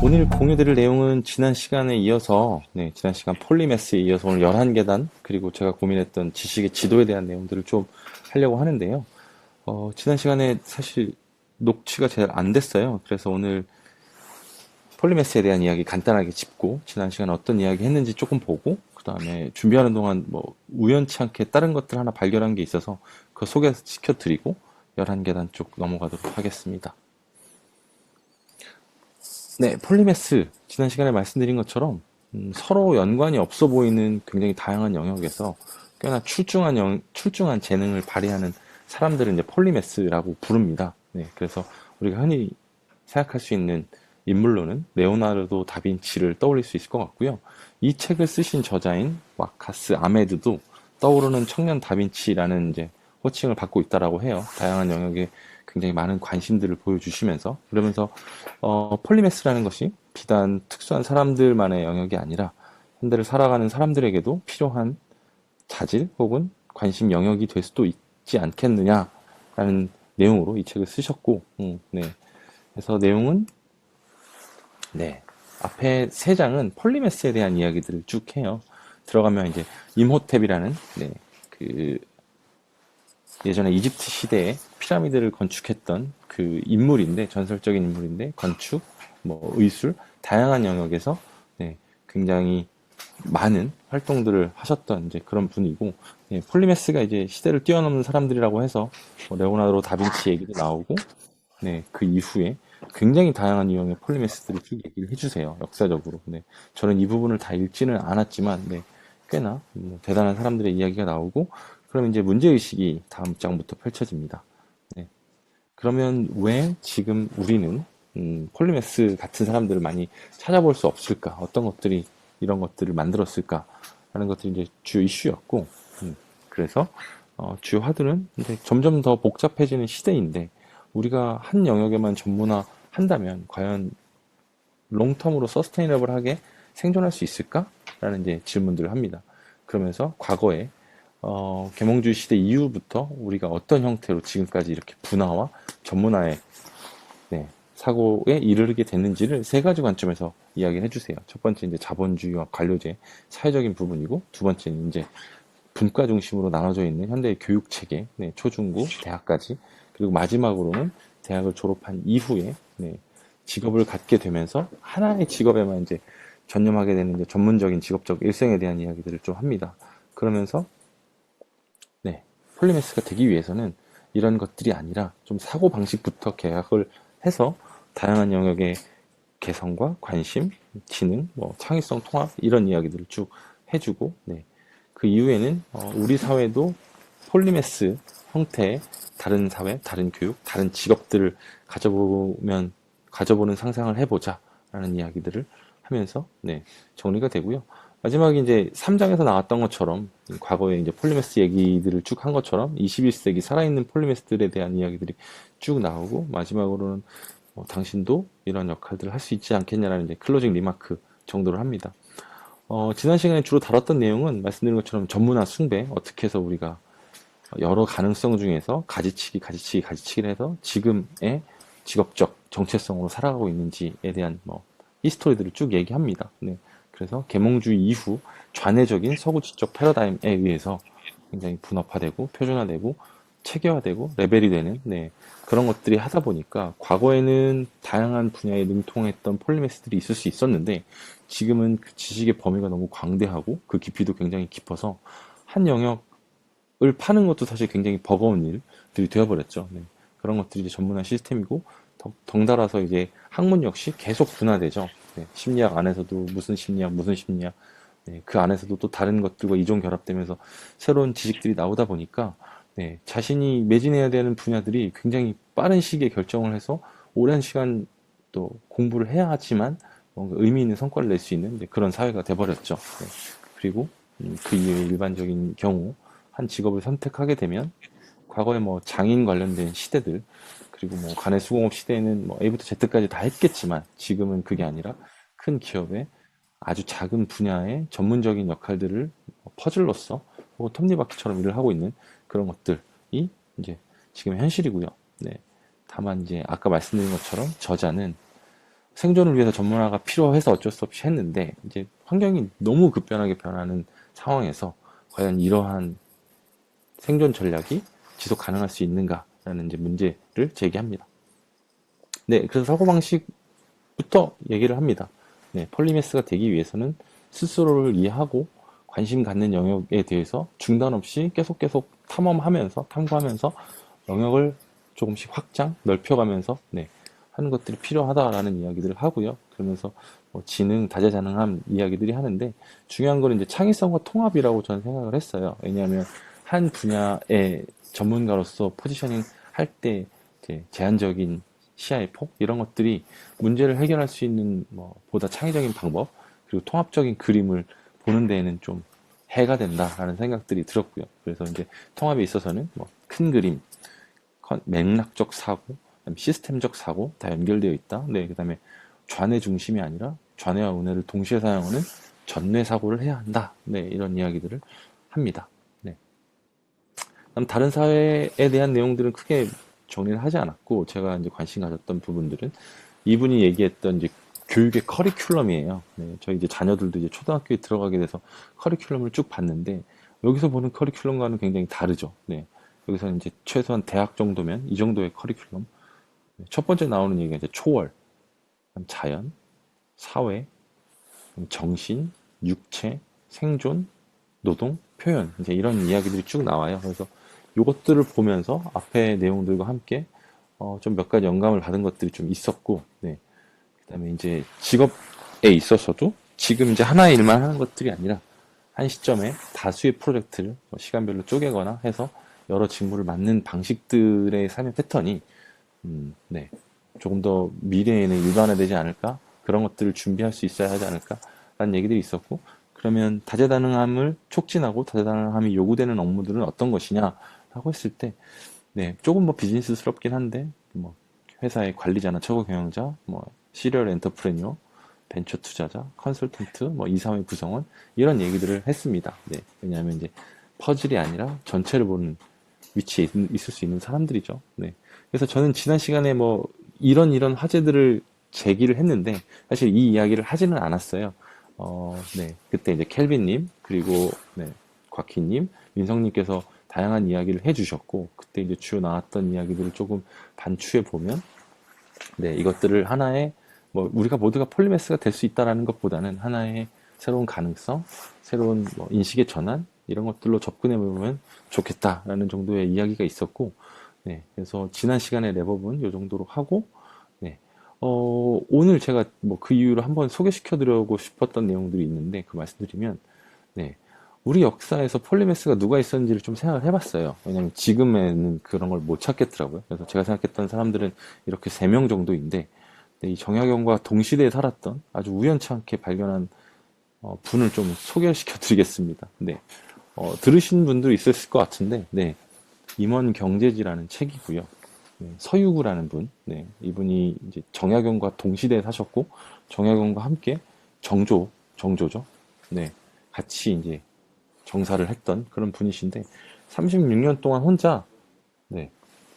오늘 공유드릴 내용은 지난 시간에 이어서, 지난 시간 폴리매스에 이어서 오늘 11계단, 그리고 제가 고민했던 지식의 지도에 대한 내용들을 좀 하려고 하는데요. 지난 시간에 사실 녹취가 잘 안 됐어요. 그래서 오늘 폴리매스에 대한 이야기 간단하게 짚고, 지난 시간에 어떤 이야기 했는지 조금 보고, 그 다음에 준비하는 동안 뭐 우연치 않게 다른 것들 하나 발견한 게 있어서 그거 소개시켜드리고, 11계단 쪽 넘어가도록 하겠습니다. 네, 폴리매스. 지난 시간에 말씀드린 것처럼 서로 연관이 없어 보이는 굉장히 다양한 영역에서 꽤나 출중한 재능을 발휘하는 사람들을 이제 폴리매스라고 부릅니다. 네, 그래서 우리가 흔히 생각할 수 있는 인물로는 레오나르도 다빈치를 떠올릴 수 있을 것 같고요. 이 책을 쓰신 저자인 마카스 아메드도 떠오르는 청년 다빈치라는 이제 호칭을 받고 있다라고 해요. 다양한 영역에 굉장히 많은 관심들을 보여주시면서 그러면서 폴리매스라는 것이 비단 특수한 사람들만의 영역이 아니라 현대를 살아가는 사람들에게도 필요한 자질 혹은 관심 영역이 될 수도 있지 않겠느냐라는 내용으로 이 책을 쓰셨고, 네. 그래서 내용은 앞에 세 장은 폴리매스에 대한 이야기들을 쭉 해요. 들어가면 이제 임호텝이라는 그 예전에 이집트 시대에 피라미드를 건축했던 그 인물인데, 전설적인 인물인데, 건축, 뭐 의술, 다양한 영역에서 굉장히 많은 활동들을 하셨던 이제 그런 분이고, 폴리메스가 이제 시대를 뛰어넘는 사람들이라고 해서 뭐 레오나르도 다빈치 얘기도 나오고, 그 이후에 굉장히 다양한 유형의 폴리메스들을 쭉 얘기를 해주세요. 역사적으로. 저는 이 부분을 다 읽지는 않았지만, 꽤나 대단한 사람들의 이야기가 나오고, 그럼 이제 문제의식이 다음 장부터 펼쳐집니다. 그러면 왜 지금 우리는 폴리메스 같은 사람들을 많이 찾아볼 수 없을까? 어떤 것들이 이런 것들을 만들었을까? 라는 것들이 이제 주요 이슈였고, 그래서 주요 화두는 이제 점점 더 복잡해지는 시대인데, 우리가 한 영역에만 전문화한다면 과연 롱텀으로 서스테이너블하게 생존할 수 있을까? 라는 이제 질문들을 합니다. 그러면서 과거에 계몽주의 시대 이후부터 우리가 어떤 형태로 지금까지 이렇게 분화와 전문화의 사고에 이르게 됐는지를 세 가지 관점에서 이야기를 해주세요. 첫 번째 이제 자본주의와 관료제 사회적인 부분이고, 두 번째는 이제 분과 중심으로 나눠져 있는 현대의 교육 체계, 초중고, 대학까지, 그리고 마지막으로는 대학을 졸업한 이후에 직업을 갖게 되면서 하나의 직업에만 이제 전념하게 되는 이제 전문적인 직업적 일생에 대한 이야기들을 좀 합니다. 그러면서 폴리매스가 되기 위해서는 이런 것들이 아니라 좀 사고방식부터 계약을 해서 다양한 영역의 개성과 관심, 지능, 뭐 창의성, 통합 이런 이야기들을 쭉 해주고, 그 이후에는 우리 사회도 폴리매스 형태의 다른 사회, 다른 교육, 다른 직업들을 가져보는 상상을 해보자라는 이야기들을 하면서 정리가 되고요. 마지막에 이제 3장에서 나왔던 것처럼 과거에 이제 폴리매스 얘기들을 쭉 한 것처럼 21세기 살아있는 폴리매스들에 대한 이야기들이 쭉 나오고, 마지막으로는 당신도 이런 역할들을 할 수 있지 않겠냐라는 이제 클로징 리마크 정도를 합니다. 지난 시간에 주로 다뤘던 내용은 말씀드린 것처럼 전문화 숭배, 어떻게 해서 우리가 여러 가능성 중에서 가지치기를 해서 지금의 직업적 정체성으로 살아가고 있는지에 대한 히스토리들을 쭉 얘기합니다. 그래서 계몽주의 이후 좌뇌적인 서구지적 패러다임에 의해서 굉장히 분업화되고 표준화되고 체계화되고 레벨이 되는 그런 것들이 하다 보니까 과거에는 다양한 분야에 능통했던 폴리매스들이 있을 수 있었는데, 지금은 그 지식의 범위가 너무 광대하고 그 깊이도 굉장히 깊어서 한 영역을 파는 것도 사실 굉장히 버거운 일들이 되어버렸죠. 그런 것들이 이제 전문화 시스템이고, 덩달아서 이제 학문 역시 계속 분화되죠. 심리학 안에서도 무슨 심리학, 그 안에서도 또 다른 것들과 이종 결합되면서 새로운 지식들이 나오다 보니까 자신이 매진해야 되는 분야들이 굉장히 빠른 시기에 결정을 해서 오랜 시간 또 공부를 해야 하지만 뭔가 의미 있는 성과를 낼 수 있는 그런 사회가 돼버렸죠. 그리고 그 이외에 일반적인 경우 한 직업을 선택하게 되면 과거에 뭐 장인 관련된 시대들, 그리고 뭐 간의 수공업 시대에는 뭐 A부터 Z까지 다 했겠지만, 지금은 그게 아니라 큰 기업의 아주 작은 분야의 전문적인 역할들을 퍼즐로서 혹은 톱니바퀴처럼 일을 하고 있는 그런 것들이 이제 지금 현실이고요. 다만 이제 아까 말씀드린 것처럼 저자는 생존을 위해서 전문화가 필요해서 어쩔 수 없이 했는데 이제 환경이 너무 급변하게 변하는 상황에서 과연 이러한 생존 전략이 지속 가능할 수 있는가라는 이제 문제를 제기합니다. 네, 그래서 사고방식부터 얘기를 합니다. 네, 폴리메스가 되기 위해서는 스스로를 이해하고 관심 갖는 영역에 대해서 중단 없이 계속 탐험하면서 탐구하면서 영역을 조금씩 확장, 넓혀가면서 네, 하는 것들이 필요하다라는 이야기들을 하고요. 그러면서 뭐 지능, 다재다능함 이야기들이 하는데 중요한 거는 이제 창의성과 통합이라고 저는 생각을 했어요. 왜냐하면 한 분야의 전문가로서 포지셔닝 할 때 제한적인 시야의 폭 이런 것들이 문제를 해결할 수 있는 뭐 보다 창의적인 방법 그리고 통합적인 그림을 보는 데에는 좀 해가 된다라는 생각들이 들었고요. 그래서 이제 통합에 있어서는 뭐 큰 그림, 맥락적 사고, 시스템적 사고 다 연결되어 있다. 네, 그다음에 좌뇌 중심이 아니라 좌뇌와 우뇌를 동시에 사용하는 전뇌 사고를 해야 한다. 네, 이런 이야기들을 합니다. 네. 그럼 다른 사회에 대한 내용들은 크게 정리를 하지 않았고 제가 이제 관심 가졌던 부분들은 이분이 얘기했던 이제 교육의 커리큘럼이에요. 네, 저희 이제 자녀들도 이제 초등학교에 들어가게 돼서 커리큘럼을 쭉 봤는데 여기서 보는 커리큘럼과는 굉장히 다르죠. 네. 여기서 이제 최소한 대학 정도면 이 정도의 커리큘럼. 첫 번째 나오는 얘기가 이제 초월, 자연, 사회, 정신, 육체, 생존, 노동, 표현. 이제 이런 이야기들이 쭉 나와요. 그래서 이것들을 보면서 앞에 내용들과 함께 좀 몇 가지 영감을 받은 것들이 좀 있었고, 네. 그다음에 이제 직업에 있어서도 지금 이제 하나의 일만 하는 것들이 아니라 한 시점에 다수의 프로젝트를 시간별로 쪼개거나 해서 여러 직무를 맡는 방식들의 삶의 패턴이 네. 조금 더 미래에는 일반화되지 않을까? 그런 것들을 준비할 수 있어야 하지 않을까? 라는 얘기들이 있었고, 그러면 다재다능함을 촉진하고 다재다능함이 요구되는 업무들은 어떤 것이냐? 라고 했을 때, 네, 조금 뭐 비즈니스스럽긴 한데, 뭐, 회사의 관리자나 처우 경영자, 뭐, 시리얼 엔터프레뉴어, 벤처 투자자, 컨설턴트, 뭐, 이사회 구성원, 이런 얘기들을 했습니다. 네, 왜냐하면 이제 퍼즐이 아니라 전체를 보는 위치에 있을 수 있는 사람들이죠. 네. 그래서 저는 지난 시간에 뭐 이런 화제들을 제기를 했는데 사실 이 이야기를 하지는 않았어요. 네. 그때 이제 켈빈님 그리고 네, 곽희님, 민성님께서 다양한 이야기를 해주셨고 그때 이제 주요 나왔던 이야기들을 조금 반추해 보면 네, 이것들을 하나의 뭐 우리가 모두가 폴리메스가 될 수 있다라는 것보다는 하나의 새로운 가능성, 새로운 뭐 인식의 전환 이런 것들로 접근해 보면 좋겠다라는 정도의 이야기가 있었고, 네, 그래서 지난 시간에 내부분 이 정도로 하고, 네, 오늘 제가 뭐 그 이유로 한번 소개시켜 드리고 싶었던 내용들이 있는데 그 말씀드리면, 네, 우리 역사에서 폴리메스가 누가 있었는지를 좀 생각을 해봤어요. 왜냐면 지금에는 그런 걸 못 찾겠더라고요. 그래서 제가 생각했던 사람들은 이렇게 3명 정도인데, 네, 이 정약용과 동시대에 살았던 아주 우연치 않게 발견한 분을 좀 소개시켜 드리겠습니다. 네. 들으신 분도 있으실 것 같은데, 네. 임원 경제지라는 책이고요. 네, 서유구라는 분, 네. 이분이 이제 정약용과 동시대에 사셨고, 정약용과 함께 정조죠. 네. 같이 이제 정사를 했던 그런 분이신데, 36년 동안 혼자, 네.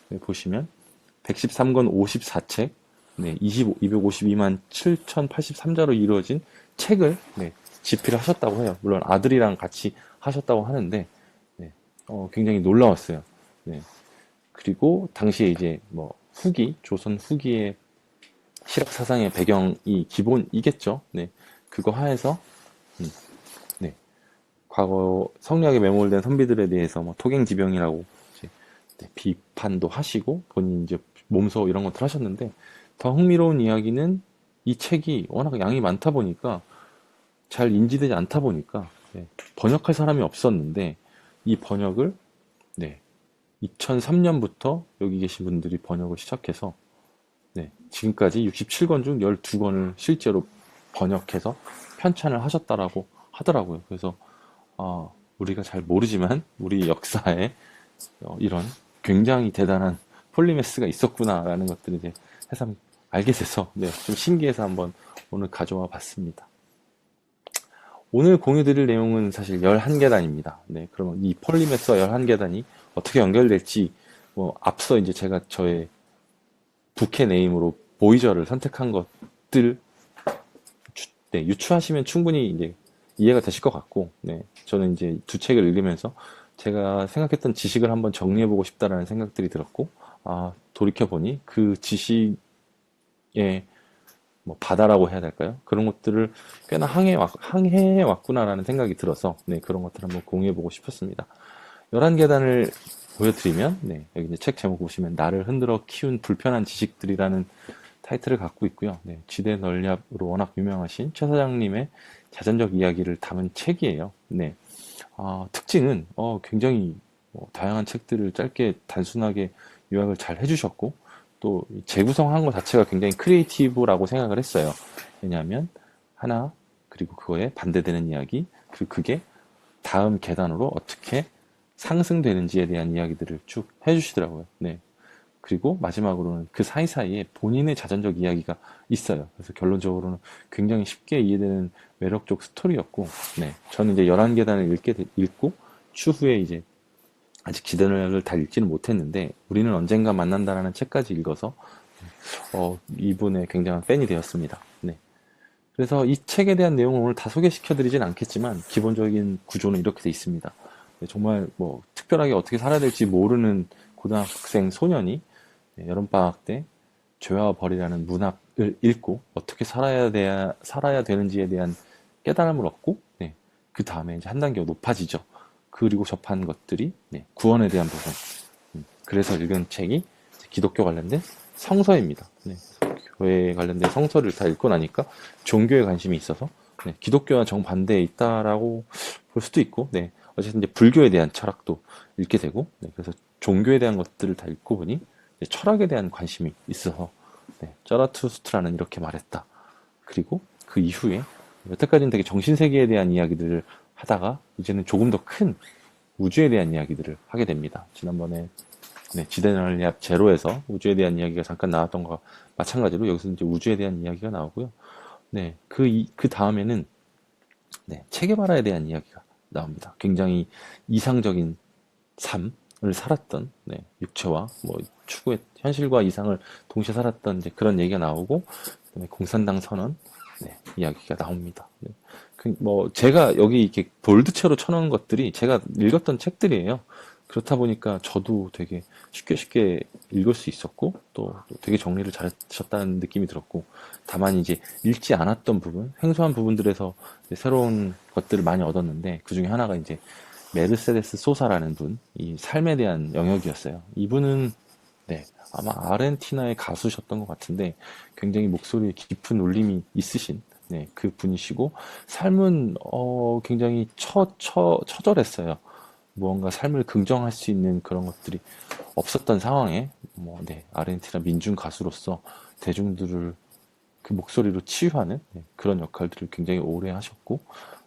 네, 보시면, 113권 54책, 네, 252만 7,083자로 이루어진 책을 네, 집필을 하셨다고 해요. 물론 아들이랑 같이 하셨다고 하는데 네, 굉장히 놀라웠어요. 네, 그리고 당시에 이제 뭐 조선 후기의 실학 사상의 배경이 기본이겠죠. 네, 그거 하에서 네, 과거 성리학에 매몰된 선비들에 대해서 뭐 토갱지병이라고 이제 네, 비판도 하시고 본인 이제 몸소 이런 것들 하셨는데 더 흥미로운 이야기는 이 책이 워낙 양이 많다 보니까 잘 인지되지 않다 보니까 네, 번역할 사람이 없었는데 이 번역을 네, 2003년부터 여기 계신 분들이 번역을 시작해서 네, 지금까지 67권 중 12권을 실제로 번역해서 편찬을 하셨다라고 하더라고요. 그래서 우리가 잘 모르지만 우리 역사에 이런 굉장히 대단한 폴리메스가 있었구나라는 것들을 이제 새삼 알게 돼서 네, 좀 신기해서 한번 오늘 가져와 봤습니다. 오늘 공유드릴 내용은 사실 11계단입니다. 네, 그러면 이 폴리메스와 11계단이 어떻게 연결될지 앞서 이제 제가 저의 부캐 네임으로 보이저를 선택한 것들 유추하시면 충분히 이제 이해가 되실 것 같고, 네, 저는 이제 두 책을 읽으면서 제가 생각했던 지식을 한번 정리해보고 싶다라는 생각들이 들었고, 돌이켜보니 그 지식의 뭐 바다라고 해야 될까요? 그런 것들을 꽤나 항해해 왔구나라는 생각이 들어서, 네, 그런 것들을 한번 공유해보고 싶었습니다. 11계단을 보여드리면, 네, 여기 이제 책 제목 보시면 나를 흔들어 키운 불편한 지식들이라는 타이틀을 갖고 있고요. 네, 지대 널렵으로 워낙 유명하신 최 사장님의 자전적 이야기를 담은 책이에요. 네, 특징은 굉장히 다양한 책들을 짧게 단순하게 요약을 잘 해주셨고, 또 재구성한 것 자체가 굉장히 크리에이티브라고 생각을 했어요. 왜냐하면 하나, 그리고 그거에 반대되는 이야기, 그리고 그게 다음 계단으로 어떻게 상승되는지에 대한 이야기들을 쭉 해주시더라고요. 네. 그리고 마지막으로는 그 사이사이에 본인의 자전적 이야기가 있어요. 그래서 결론적으로는 굉장히 쉽게 이해되는 매력적 스토리였고, 네. 저는 이제 11계단을 읽고, 추후에 이제 아직 지대널을 다 읽지는 못했는데, 우리는 언젠가 만난다라는 책까지 읽어서, 이분의 굉장한 팬이 되었습니다. 네. 그래서 이 책에 대한 내용을 오늘 다 소개시켜드리진 않겠지만, 기본적인 구조는 이렇게 돼 있습니다. 네, 정말 뭐, 특별하게 어떻게 살아야 될지 모르는 고등학생 소년이 여름방학 때 죄와 벌이라는 문학을 읽고 어떻게 살아야 되는지에 대한 깨달음을 얻고, 네, 그 다음에 이제 한 단계 높아지죠. 그리고 접한 것들이, 네, 구원에 대한 부분. 그래서 읽은 책이 기독교 관련된 성서입니다. 네, 교회 관련된 성서를 다 읽고 나니까 종교에 관심이 있어서, 네, 기독교와 정반대에 있다라고 볼 수도 있고, 네, 어쨌든 이제 불교에 대한 철학도 읽게 되고, 네, 그래서 종교에 대한 것들을 다 읽고 보니 철학에 대한 관심이 있어서, 네, 자라투스트라는 이렇게 말했다. 그리고 그 이후에 여태까지는 되게 정신세계에 대한 이야기들을 하다가 이제는 조금 더 큰 우주에 대한 이야기들을 하게 됩니다. 지난번에, 네, 지대널리압 제로에서 우주에 대한 이야기가 잠깐 나왔던 것과 마찬가지로 여기서 이제 우주에 대한 이야기가 나오고요. 네, 그 다음에는, 네, 체게바라에 대한 이야기가 나옵니다. 굉장히 이상적인 삶을 살았던, 네, 육체와 뭐 추구의 현실과 이상을 동시에 살았던 이제 그런 얘기가 나오고, 그다음에 공산당 선언, 네, 이야기가 나옵니다. 네. 뭐 제가 여기 이렇게 볼드체로 쳐놓은 것들이 제가 읽었던 책들이에요. 그렇다 보니까 저도 되게 쉽게 읽을 수 있었고, 또 되게 정리를 잘하셨다는 느낌이 들었고, 다만 이제 읽지 않았던 부분, 생소한 부분들에서 이제 새로운 것들을 많이 얻었는데, 그 중에 하나가 이제 메르세데스 소사라는 분, 이 삶에 대한 영역이었어요. 이분은, 네, 아마 아르헨티나의 가수셨던 것 같은데 굉장히 목소리에 깊은 울림이 있으신, 네, 그 분이시고, 삶은 굉장히 처절했어요. 무언가 삶을 긍정할 수 있는 그런 것들이 없었던 상황에, 뭐, 네, 아르헨티나 민중 가수로서 대중들을 그 목소리로 치유하는, 네, 그런 역할들을 굉장히 오래 하셨고,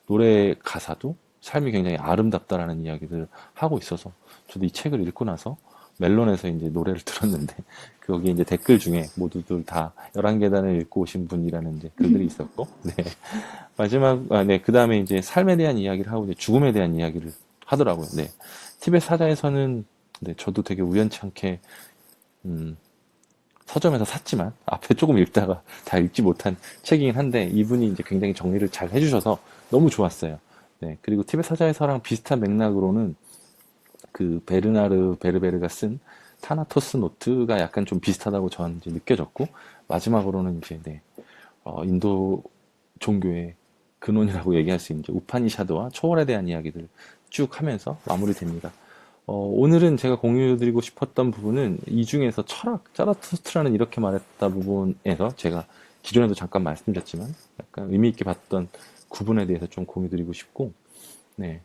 노래 가사도 삶이 굉장히 아름답다라는 이야기들을 하고 있어서, 저도 이 책을 읽고 나서 멜론에서 이제 노래를 들었는데, 거기에 이제 댓글 중에 모두들 다 11계단을 읽고 오신 분이라는 이제 글들이 있었고, 네. 네, 그 다음에 이제 삶에 대한 이야기를 하고 이제 죽음에 대한 이야기를 하더라고요. 네. 티벳 사자에서는, 네, 저도 되게 우연치 않게, 서점에서 샀지만, 앞에 조금 읽다가 다 읽지 못한 책이긴 한데, 이분이 이제 굉장히 정리를 잘 해주셔서 너무 좋았어요. 네. 그리고 티벳 사자에서랑 비슷한 맥락으로는 그 베르나르 베르베르가 쓴 타나토스 노트가 약간 좀 비슷하다고 저는 이제 느껴졌고, 마지막으로는 이제, 네, 인도 종교의 근원이라고 얘기할 수 있는 이제 우파니샤드와 초월에 대한 이야기들 쭉 하면서 마무리됩니다. 오늘은 제가 공유드리고 싶었던 부분은 이 중에서 철학, 자라투스트라는 이렇게 말했다 부분에서 제가 기존에도 잠깐 말씀드렸지만 약간 의미 있게 봤던 구분에 대해서 좀 공유드리고 싶고, 네.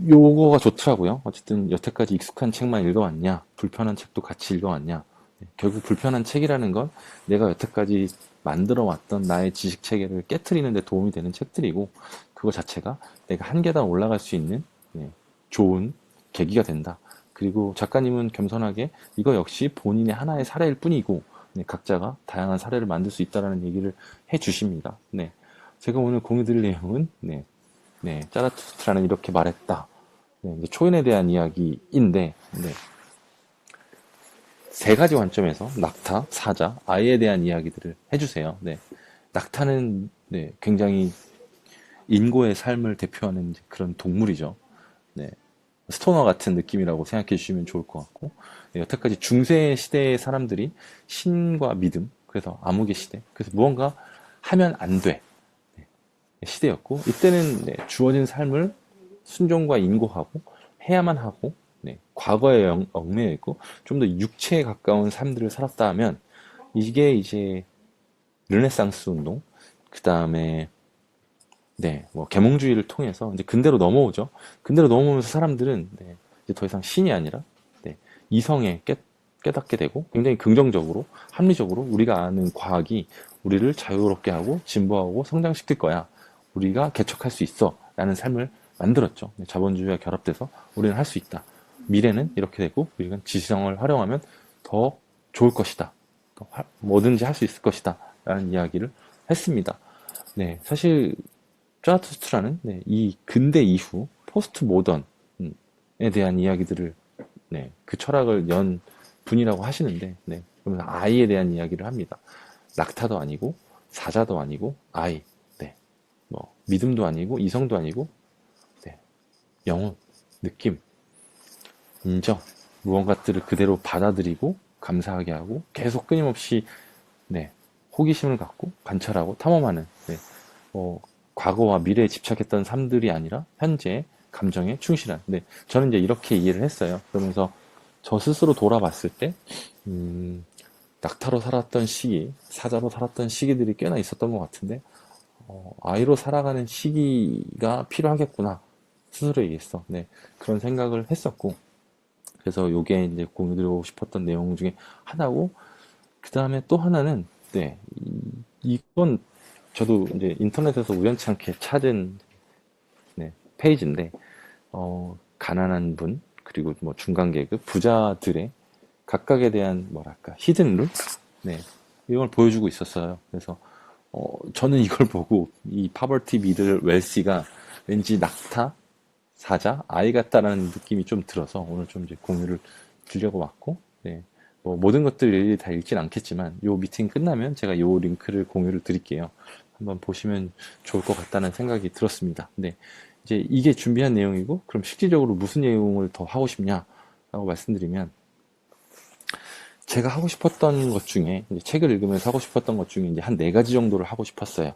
요거가 좋더라고요. 어쨌든 여태까지 익숙한 책만 읽어왔냐, 불편한 책도 같이 읽어왔냐. 네, 결국 불편한 책이라는 건 내가 여태까지 만들어 왔던 나의 지식 체계를 깨트리는 데 도움이 되는 책들이고, 그거 자체가 내가 한 계단 올라갈 수 있는, 네, 좋은 계기가 된다. 그리고 작가님은 겸손하게 이거 역시 본인의 하나의 사례일 뿐이고, 네, 각자가 다양한 사례를 만들 수 있다라는 얘기를 해 주십니다. 네. 제가 오늘 공유드릴 내용은, 네, 자라투스트라는 이렇게 말했다. 네, 이제 초인에 대한 이야기인데, 네, 세 가지 관점에서 낙타, 사자, 아이에 대한 이야기들을 해주세요. 네. 낙타는 네, 굉장히 인고의 삶을 대표하는 이제 그런 동물이죠. 네. 스토너 같은 느낌이라고 생각해 주시면 좋을 것 같고, 네, 여태까지 중세 시대의 사람들이 신과 믿음, 그래서 암흑의 시대, 그래서 무언가 하면 안 돼. 네, 시대였고, 이때는 네, 주어진 삶을 순종과 인고하고, 해야만 하고, 네, 과거에 얽매여 있고, 좀 더 육체에 가까운 삶들을 살았다 하면, 이게 이제 르네상스 운동, 그 다음에 네, 뭐 계몽주의를 통해서 이제 근대로 넘어오죠. 근대로 넘어오면서 사람들은 네, 이제 더 이상 신이 아니라 네, 이성에 깨닫게 되고 굉장히 긍정적으로 합리적으로 우리가 아는 과학이 우리를 자유롭게 하고 진보하고 성장시킬 거야. 우리가 개척할 수 있어. 라는 삶을 만들었죠. 네, 자본주의와 결합돼서 우리는 할 수 있다. 미래는 이렇게 되고 우리가 지성을 활용하면 더 좋을 것이다. 뭐든지 할 수 있을 것이다. 라는 이야기를 했습니다. 네, 사실 자라투스트라는 네, 이 근대 이후 포스트 모던에 대한 이야기들을 네, 그 철학을 연 분이라고 하시는데 네, 그러면서 아이에 대한 이야기를 합니다. 낙타도 아니고 사자도 아니고 아이, 네, 뭐 믿음도 아니고 이성도 아니고 네, 영혼, 느낌, 인정, 무언가들을 그대로 받아들이고 감사하게 하고 계속 끊임없이 네, 호기심을 갖고 관찰하고 탐험하는 네, 뭐 과거와 미래에 집착했던 삶들이 아니라 현재의 감정에 충실한. 네, 저는 이제 이렇게 이해를 했어요. 그러면서 저 스스로 돌아봤을 때, 낙타로 살았던 시기, 사자로 살았던 시기들이 꽤나 있었던 것 같은데, 아이로 살아가는 시기가 필요하겠구나. 스스로 얘기했어. 네, 그런 생각을 했었고, 그래서 요게 이제 공유드리고 싶었던 내용 중에 하나고, 그 다음에 또 하나는, 네, 이건 저도 이제 인터넷에서 우연치 않게 찾은 네, 페이지인데, 가난한 분, 그리고 뭐 중간 계급, 부자들의 각각에 대한 뭐랄까, 히든 룰? 네, 이걸 보여주고 있었어요. 그래서, 저는 이걸 보고 이 파버티 미들 웰시가 왠지 낙타, 사자, 아이 같다라는 느낌이 좀 들어서 오늘 좀 이제 공유를 드리려고 왔고, 네, 뭐 모든 것들 일일이 다 읽진 않겠지만, 요 미팅 끝나면 제가 요 링크를 공유를 드릴게요. 한번 보시면 좋을 것 같다는 생각이 들었습니다. 네, 이제 이게 준비한 내용이고, 그럼 실질적으로 무슨 내용을 더 하고 싶냐라고 말씀드리면, 제가 하고 싶었던 것 중에, 이제 책을 읽으면서 하고 싶었던 것 중에 이제 한 네 가지 정도를 하고 싶었어요.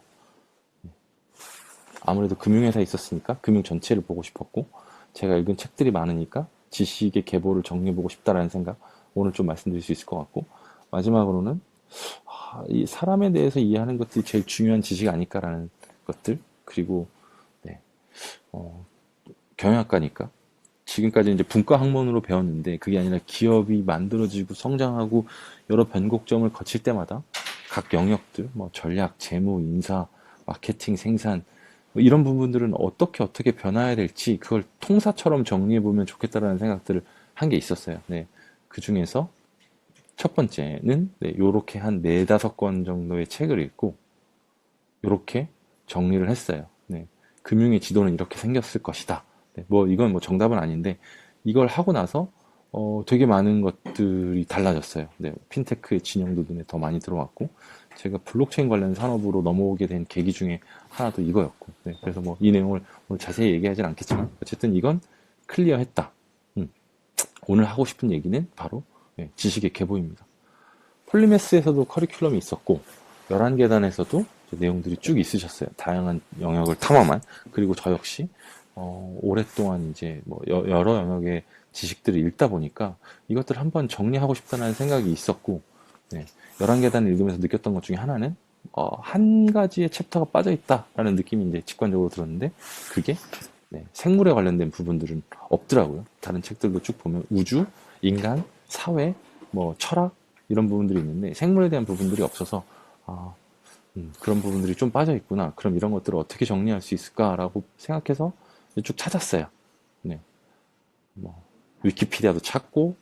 아무래도 금융회사에 있었으니까 금융 전체를 보고 싶었고, 제가 읽은 책들이 많으니까 지식의 계보를 정리해보고 싶다라는 생각, 오늘 좀 말씀드릴 수 있을 것 같고, 마지막으로는 이 사람에 대해서 이해하는 것들이 제일 중요한 지식 아닐까라는 것들, 그리고 네, 어, 경영학과니까 지금까지 이제 분과 학문으로 배웠는데 그게 아니라 기업이 만들어지고 성장하고 여러 변곡점을 거칠 때마다 각 영역들, 뭐 전략, 재무, 인사, 마케팅, 생산 뭐 이런 부분들은 어떻게 변화해야 될지 그걸 통사처럼 정리해 보면 좋겠다라는 생각들을 한 게 있었어요. 네, 그 중에서 첫 번째는 네, 요렇게 한 네다섯 권 정도의 책을 읽고 요렇게 정리를 했어요. 네, 금융의 지도는 이렇게 생겼을 것이다. 네, 뭐 이건 뭐 정답은 아닌데 이걸 하고 나서 되게 많은 것들이 달라졌어요. 네, 핀테크의 진영도 눈에 더 많이 들어왔고 제가 블록체인 관련 산업으로 넘어오게 된 계기 중에 하나도 이거였고 네, 그래서 뭐 이 내용을 오늘 자세히 얘기하진 않겠지만 어쨌든 이건 클리어했다. 음, 오늘 하고 싶은 얘기는 바로 네, 지식의 계보입니다. 폴리메스에서도 커리큘럼이 있었고 11계단에서도 내용들이 쭉 있으셨어요. 다양한 영역을 탐험한 그리고 저 역시 오랫동안 이제 뭐 여러 영역의 지식들을 읽다 보니까 이것들을 한번 정리하고 싶다는 생각이 있었고 네, 11계단을 읽으면서 느꼈던 것 중에 하나는 한 가지의 챕터가 빠져 있다라는 느낌이 이제 직관적으로 들었는데 그게 네, 생물에 관련된 부분들은 없더라고요. 다른 책들도 쭉 보면 우주, 인간, 사회, 뭐 철학 이런 부분들이 있는데 생물에 대한 부분들이 없어서 아, 그런 부분들이 좀 빠져 있구나. 그럼 이런 것들을 어떻게 정리할 수 있을까라고 생각해서 쭉 찾았어요. 네, 뭐 위키피디아도 찾고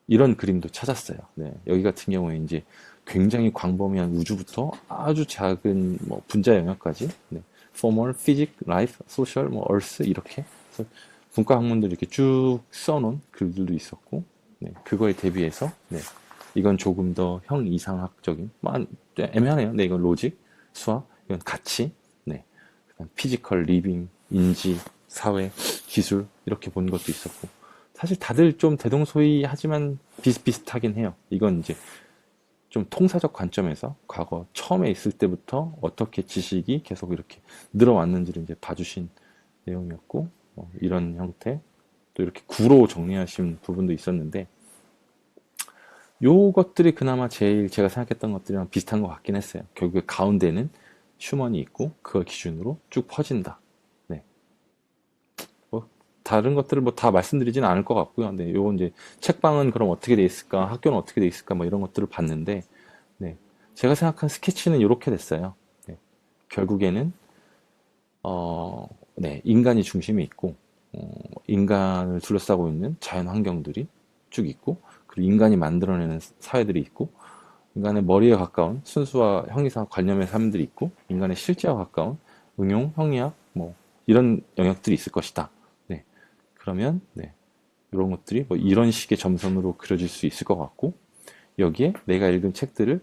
이런 그림도 찾았어요. 네, 여기 같은 경우에 이제 굉장히 광범위한 우주부터 아주 작은 뭐 분자 영역까지 네, formal, physics, life, social, 뭐 earth 이렇게 그래서 분과 학문들 이렇게 쭉 써놓은 글들도 있었고 네, 그거에 대비해서, 네, 이건 조금 더 형이상학적인, 애매하네요. 네, 이건 로직, 수학, 이건 가치, 네, 그다음 피지컬, 리빙, 인지, 사회, 기술, 이렇게 본 것도 있었고, 사실 다들 좀 대동소이하지만 비슷비슷하긴 해요. 이건 이제 좀 통사적 관점에서 과거 처음에 있을 때부터 어떻게 지식이 계속 이렇게 늘어왔는지를 이제 봐주신 내용이었고, 이런 형태, 또 이렇게 구로 정리하신 부분도 있었는데, 요것들이 그나마 제일 제가 생각했던 것들이랑 비슷한 것 같긴 했어요. 결국에 가운데는 슈먼이 있고, 그걸 기준으로 쭉 퍼진다. 네. 뭐, 다른 것들을 뭐 다 말씀드리지는 않을 것 같고요. 네, 요건 이제 책방은 그럼 어떻게 돼 있을까, 학교는 어떻게 돼 있을까, 뭐 이런 것들을 봤는데, 네. 제가 생각한 스케치는 이렇게 됐어요. 네. 결국에는, 네, 인간이 중심에 있고, 인간을 둘러싸고 있는 자연 환경들이 쭉 있고, 그리고 인간이 만들어내는 사회들이 있고, 인간의 머리에 가까운 순수와 형이상 관념의 삶들이 있고, 인간의 실제와 가까운 응용, 형이학, 뭐, 이런 영역들이 있을 것이다. 네. 그러면, 네. 이런 것들이 뭐 이런 식의 점선으로 그려질 수 있을 것 같고, 여기에 내가 읽은 책들을,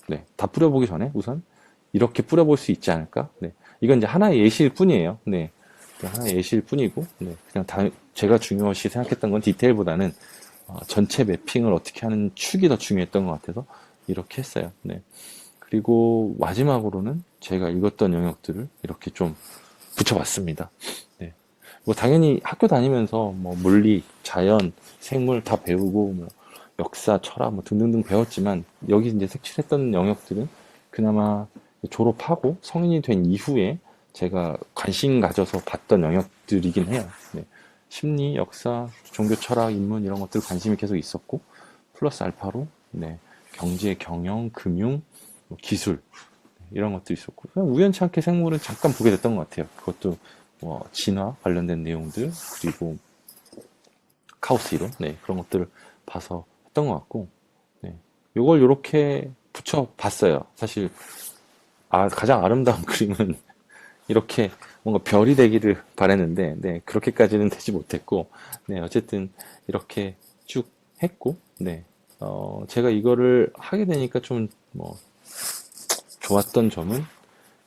네, 다 뿌려보기 전에 우선 이렇게 뿌려볼 수 있지 않을까? 네. 이건 이제 하나의 예시일 뿐이에요. 네. 하나의 예시일 뿐이고, 네. 그냥 제가 중요시 생각했던 건 디테일보다는 전체 매핑을 어떻게 하는 축이 더 중요했던 것 같아서 이렇게 했어요. 네. 그리고 마지막으로는 제가 읽었던 영역들을 이렇게 좀 붙여봤습니다. 네. 뭐 당연히 학교 다니면서 뭐 물리, 자연, 생물 다 배우고 뭐 역사, 철학 뭐 등등등 배웠지만 여기 이제 색칠했던 영역들은 그나마 졸업하고 성인이 된 이후에 제가 관심 가져서 봤던 영역들이긴 해요. 네. 심리, 역사, 종교, 철학, 인문 이런 것들 관심이 계속 있었고 플러스 알파로 네. 경제, 경영, 금융, 뭐 기술 이런 것도 있었고 그냥 우연치 않게 생물은 잠깐 보게 됐던 것 같아요. 그것도 뭐 진화 관련된 내용들 그리고 카오스 이론 네. 그런 것들을 봐서 했던 것 같고 네. 요걸 요렇게 붙여봤어요. 사실 가장 아름다운 그림은 이렇게 뭔가 별이 되기를 바랬는데, 네, 그렇게까지는 되지 못했고, 네, 어쨌든 이렇게 쭉 했고, 네, 제가 이거를 하게 되니까 좀, 뭐, 좋았던 점은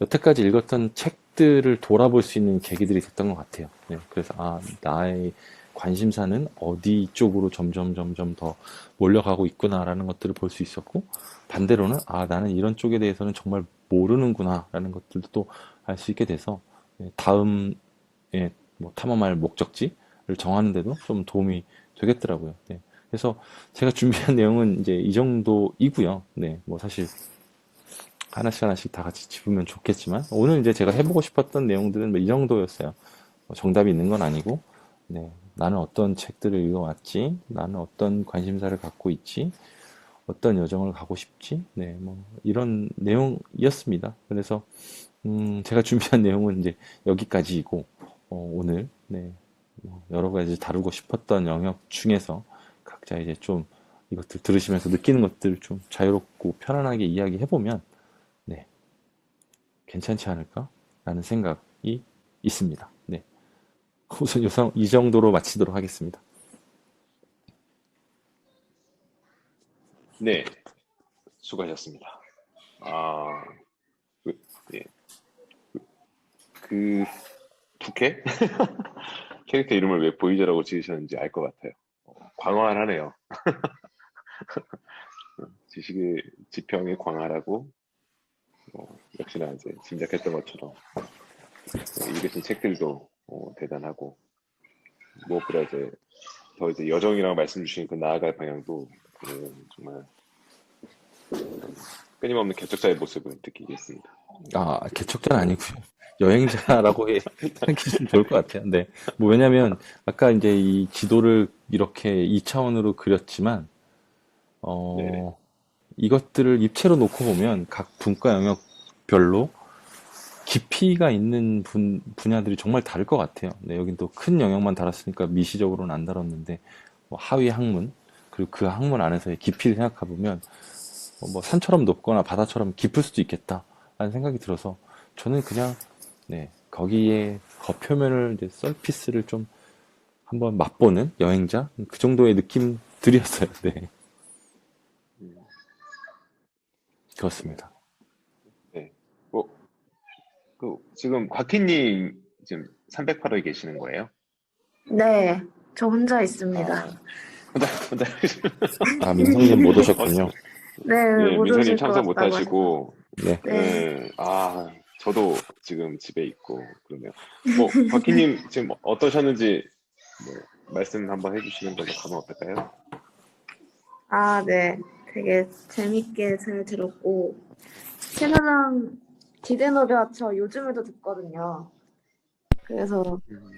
여태까지 읽었던 책들을 돌아볼 수 있는 계기들이 됐던 것 같아요. 네, 그래서, 나의 관심사는 어디 쪽으로 점점 더 몰려가고 있구나라는 것들을 볼 수 있었고, 반대로는, 나는 이런 쪽에 대해서는 정말 모르는구나라는 것들도 또 알 수 있게 돼서, 네, 다음에 뭐 탐험할 목적지를 정하는데도 좀 도움이 되겠더라고요. 네. 그래서 제가 준비한 내용은 이제 이 정도이고요. 네, 뭐 사실 하나씩 다 같이 짚으면 좋겠지만 오늘 이제 제가 해보고 싶었던 내용들은 뭐 이 정도였어요. 뭐 정답이 있는 건 아니고, 네, 나는 어떤 책들을 읽어왔지, 나는 어떤 관심사를 갖고 있지, 어떤 여정을 가고 싶지, 네, 뭐 이런 내용이었습니다. 그래서 제가 준비한 내용은 이제 여기까지이고, 오늘, 네, 뭐 여러 가지 다루고 싶었던 영역 중에서 각자 이제 좀 이것들 들으시면서 느끼는 것들 좀 자유롭고 편안하게 이야기해보면, 네, 괜찮지 않을까라는 생각이 있습니다. 네. 우선 이 정도로 마치도록 하겠습니다. 네, 수고하셨습니다. 아, 그, 예, 그 부캐? 캐릭터 이름을 왜 보이저라고 지으셨는지 알 것 같아요. 광활하네요. 지식의 지평이 광활하고 역시나 이제 짐작했던 것처럼 읽으신 책들도 대단하고 무엇보다 이제 더 이제 여정이라고 말씀 주신 그 나아갈 방향도 정말 끊임없는 개척자의 모습을 느끼겠습니다. 개척자는 아니고요. 여행자라고 하기 좀 좋을 것 같아요. 네. 뭐 왜냐면 아까 이제 이 지도를 이렇게 2차원으로 그렸지만 네네. 이것들을 입체로 놓고 보면 각 분과 영역별로 깊이가 있는 분야들이 정말 다를 것 같아요. 네, 여긴 또 큰 영역만 다뤘으니까 미시적으로는 안 다뤘는데 뭐 하위 학문 그리고 그 학문 안에서의 깊이를 생각해 보면 뭐 산처럼 높거나 바다처럼 깊을 수도 있겠다라는 생각이 들어서 저는 그냥 네, 거기에 겉표면을 이제 서피스를 좀 한번 맛보는 여행자 그 정도의 느낌들이었어요. 네, 음, 그렇군요. 그렇습니다. 네. 뭐, 지금 곽희님 지금 308호에 계시는 거예요? 네, 저 혼자 있습니다. 아, 혼자, 아, 민성님 못 어, 오셨군요. 네, 예, 못 민서님 오실 것 참석 못 같다고 해서. 하시고, 네, 네. 저도 지금 집에 있고, 그러네요. 곽희님 지금 어떠셨는지, 말씀 한번 해주시는 걸로 가면 어떨까요? 아, 네. 되게 재밌게 잘 들었고, 캐나랑 디데너비아 저 요즘에도 듣거든요. 그래서 음,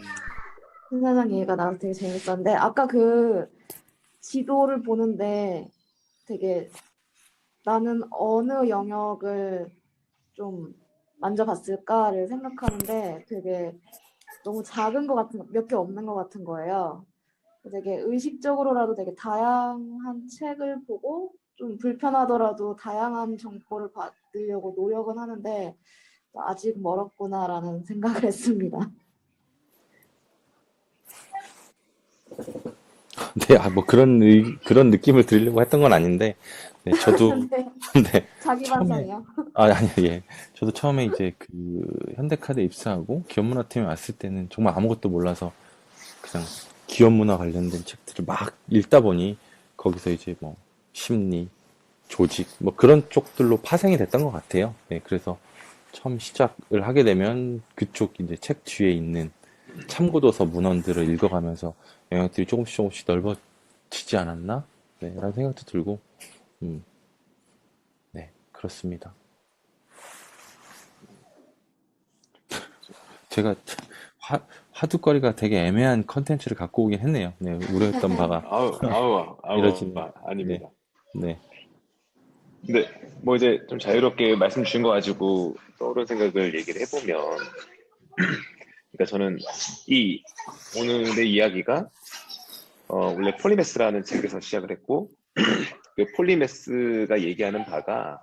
캐나랑 얘기가 나와서 되게 재밌었는데, 아까 그 지도를 보는데 되게 나는 어느 영역을 좀 만져봤을까를 생각하는데 되게 너무 작은 것 같은, 몇 개 없는 것 같은 거예요. 되게 의식적으로라도 되게 다양한 책을 보고 좀 불편하더라도 다양한 정보를 받으려고 노력은 하는데 아직 멀었구나라는 생각을 했습니다. 네, 뭐 그런 느낌을 드리려고 했던 건 아닌데, 네, 저도 네, 네, 자기 처음에 반성이요. 아니요, 예, 저도 처음에 이제 그 현대카드에 입사하고 기업문화팀에 왔을 때는 정말 아무것도 몰라서 그냥 기업 문화 관련된 책들을 막 읽다 보니 거기서 이제 뭐 심리, 조직 뭐 그런 쪽들로 파생이 됐던 것 같아요. 네, 그래서 처음 시작을 하게 되면 그쪽 이제 책 뒤에 있는 참고도서 문헌들을 읽어가면서 영역들이 조금씩 조금씩 넓어지지 않았나? 네, 라는 생각도 들고, 음, 네, 그렇습니다. 제가 화두거리가 되게 애매한 컨텐츠를 갖고 오긴 했네요. 네, 우려했던 바가 이러지는, 네, 아닙니다. 네, 근데 뭐 이제 좀 자유롭게 말씀 주신 거 가지고 떠오른 생각을 얘기를 해보면, 그러니까 저는 이 오늘의 이야기가 원래 폴리메스라는 책에서 시작을 했고, 그 폴리메스가 얘기하는 바가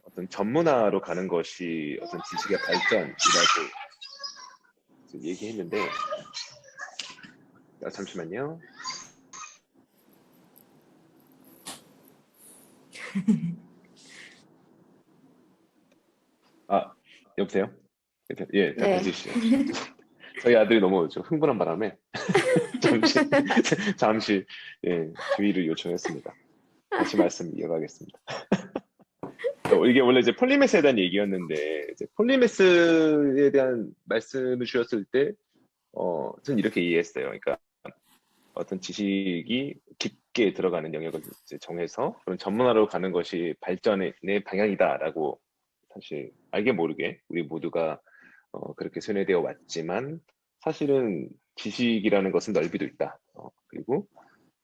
어떤 전문화로 가는 것이 어떤 지식의 발전이라고 얘기했는데, 잠시만요. 아, 여보세요? 예, 네. 다시 주시죠. 저희 아들이 너무 좀 흥분한 바람에 잠시 잠시 주의를 요청했습니다. 다시 말씀 이어가겠습니다. 이게 원래 이제 폴리메스에 대한 얘기였는데, 이제 폴리메스에 대한 말씀을 주셨을 때, 전 이렇게 이해했어요. 그러니까 어떤 지식이 깊게 들어가는 영역을 이제 정해서 그런 전문화로 가는 것이 발전의 방향이다라고, 사실 알게 모르게 우리 모두가 그렇게 세뇌되어 왔지만, 사실은 지식이라는 것은 넓이도 있다. 그리고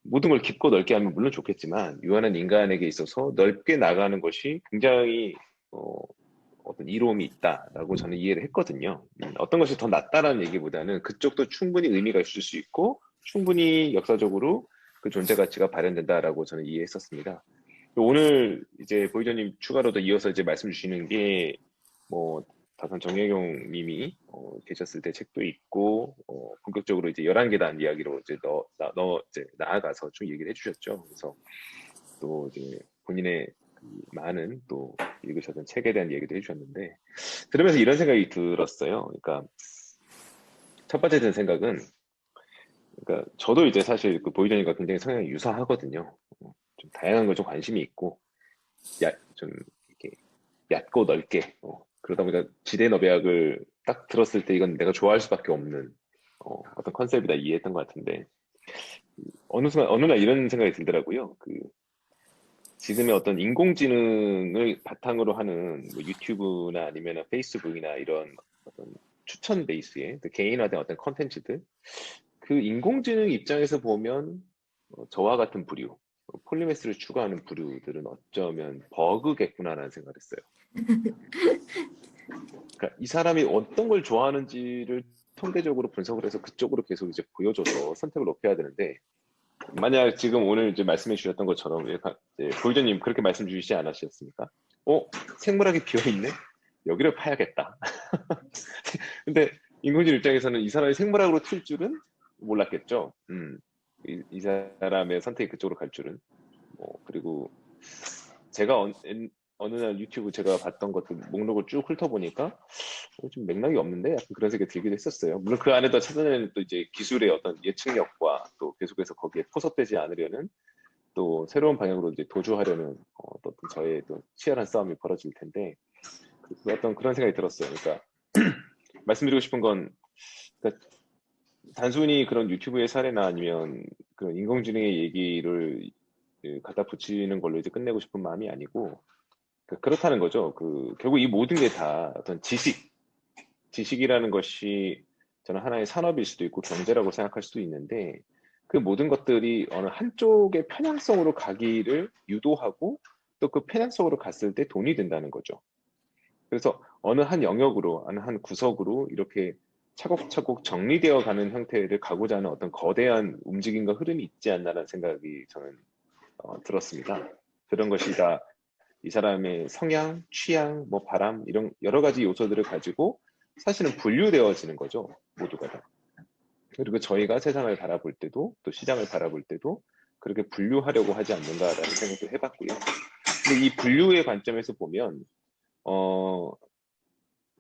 모든 걸 깊고 넓게 하면 물론 좋겠지만, 유한한 인간에게 있어서 넓게 나가는 것이 굉장히 어, 어떤 이로움이 있다라고 저는 이해를 했거든요. 어떤 것이 더 낫다라는 얘기보다는 그쪽도 충분히 의미가 있을 수 있고, 충분히 역사적으로 그 존재 가치가 발현된다라고 저는 이해했었습니다. 오늘 이제 보이저님 추가로 더 이어서 이제 말씀 주시는 게, 뭐 다선 정혜경 님이 계셨을 때 책도 있고, 본격적으로 이제 11계단 이야기로 이제 이제 나아가서 쭉 얘기를 해주셨죠. 그래서 또 이제 본인의 그 많은 또 읽으셨던 책에 대한 얘기도 해주셨는데, 들으면서 이런 생각이 들었어요. 그러니까 첫 번째 든 생각은, 그러니까 저도 이제 사실 그 보이저님과 굉장히 성향이 유사하거든요. 좀 다양한 거 좀 관심이 있고, 좀 이렇게 얕고 넓게, 그러다 보니까 지대너배학을 딱 들었을 때 이건 내가 좋아할 수밖에 없는 떤 컨셉이다 이해했던 것 같은데, 어느 순간 어느 날 이런 생각이 들더라고요. 지금의 어떤 인공지능을 바탕으로 하는 뭐 유튜브나 아니면 페이스북이나 이런 어떤 추천 베이스의 또 개인화된 어떤 컨텐츠들, 그 인공지능 입장에서 보면 저와 같은 부류, 폴리메스를 추구하는 부류들은 어쩌면 버그겠구나라는 생각을 했어요. 그러니까 이 사람이 어떤 걸 좋아하는지를 통계적으로 분석을 해서 그쪽으로 계속 이제 보여줘서 선택을 높여야 되는데, 만약 지금 오늘 이제 말씀해 주셨던 것처럼 보유자님 그렇게 말씀 주시지 않으셨습니까? 생물학이 비어있네? 여기를 파야겠다. 근데 인공지능 입장에서는 이 사람이 생물학으로 튈 줄은 몰랐겠죠. 이 사람의 선택이 그쪽으로 갈 줄은. 그리고 제가 어느 날 유튜브 제가 봤던 것들 목록을 쭉 훑어보니까 좀 맥락이 없는데 약간 그런 생각이 들기도 했었어요. 물론 그 안에도 찾아내는 또 이제 기술의 어떤 예측력과 또 계속해서 거기에 포섭되지 않으려는 또 새로운 방향으로 이제 도주하려는 또 어떤 저의 또 치열한 싸움이 벌어질 텐데 어떤 그런 생각이 들었어요. 그러니까 말씀드리고 싶은 건 그러니까 단순히 그런 유튜브의 사례나 아니면 그런 인공지능의 얘기를 갖다 붙이는 걸로 이제 끝내고 싶은 마음이 아니고 그렇다는 거죠. 결국 이 모든 게 다 어떤 지식이라는 것이 저는 하나의 산업일 수도 있고 경제라고 생각할 수도 있는데 그 모든 것들이 어느 한쪽의 편향성으로 가기를 유도하고 또 그 편향성으로 갔을 때 돈이 된다는 거죠. 그래서 어느 한 영역으로, 어느 한 구석으로 이렇게 차곡차곡 정리되어 가는 형태를 가고자 하는 어떤 거대한 움직임과 흐름이 있지 않나라는 생각이 저는 들었습니다. 그런 것이 다 이 사람의 성향, 취향, 뭐 바람 이런 여러 가지 요소들을 가지고 사실은 분류되어지는 거죠. 모두가 다. 그리고 저희가 세상을 바라볼 때도 또 시장을 바라볼 때도 그렇게 분류하려고 하지 않는가라는 생각을 해봤고요. 근데 이 분류의 관점에서 보면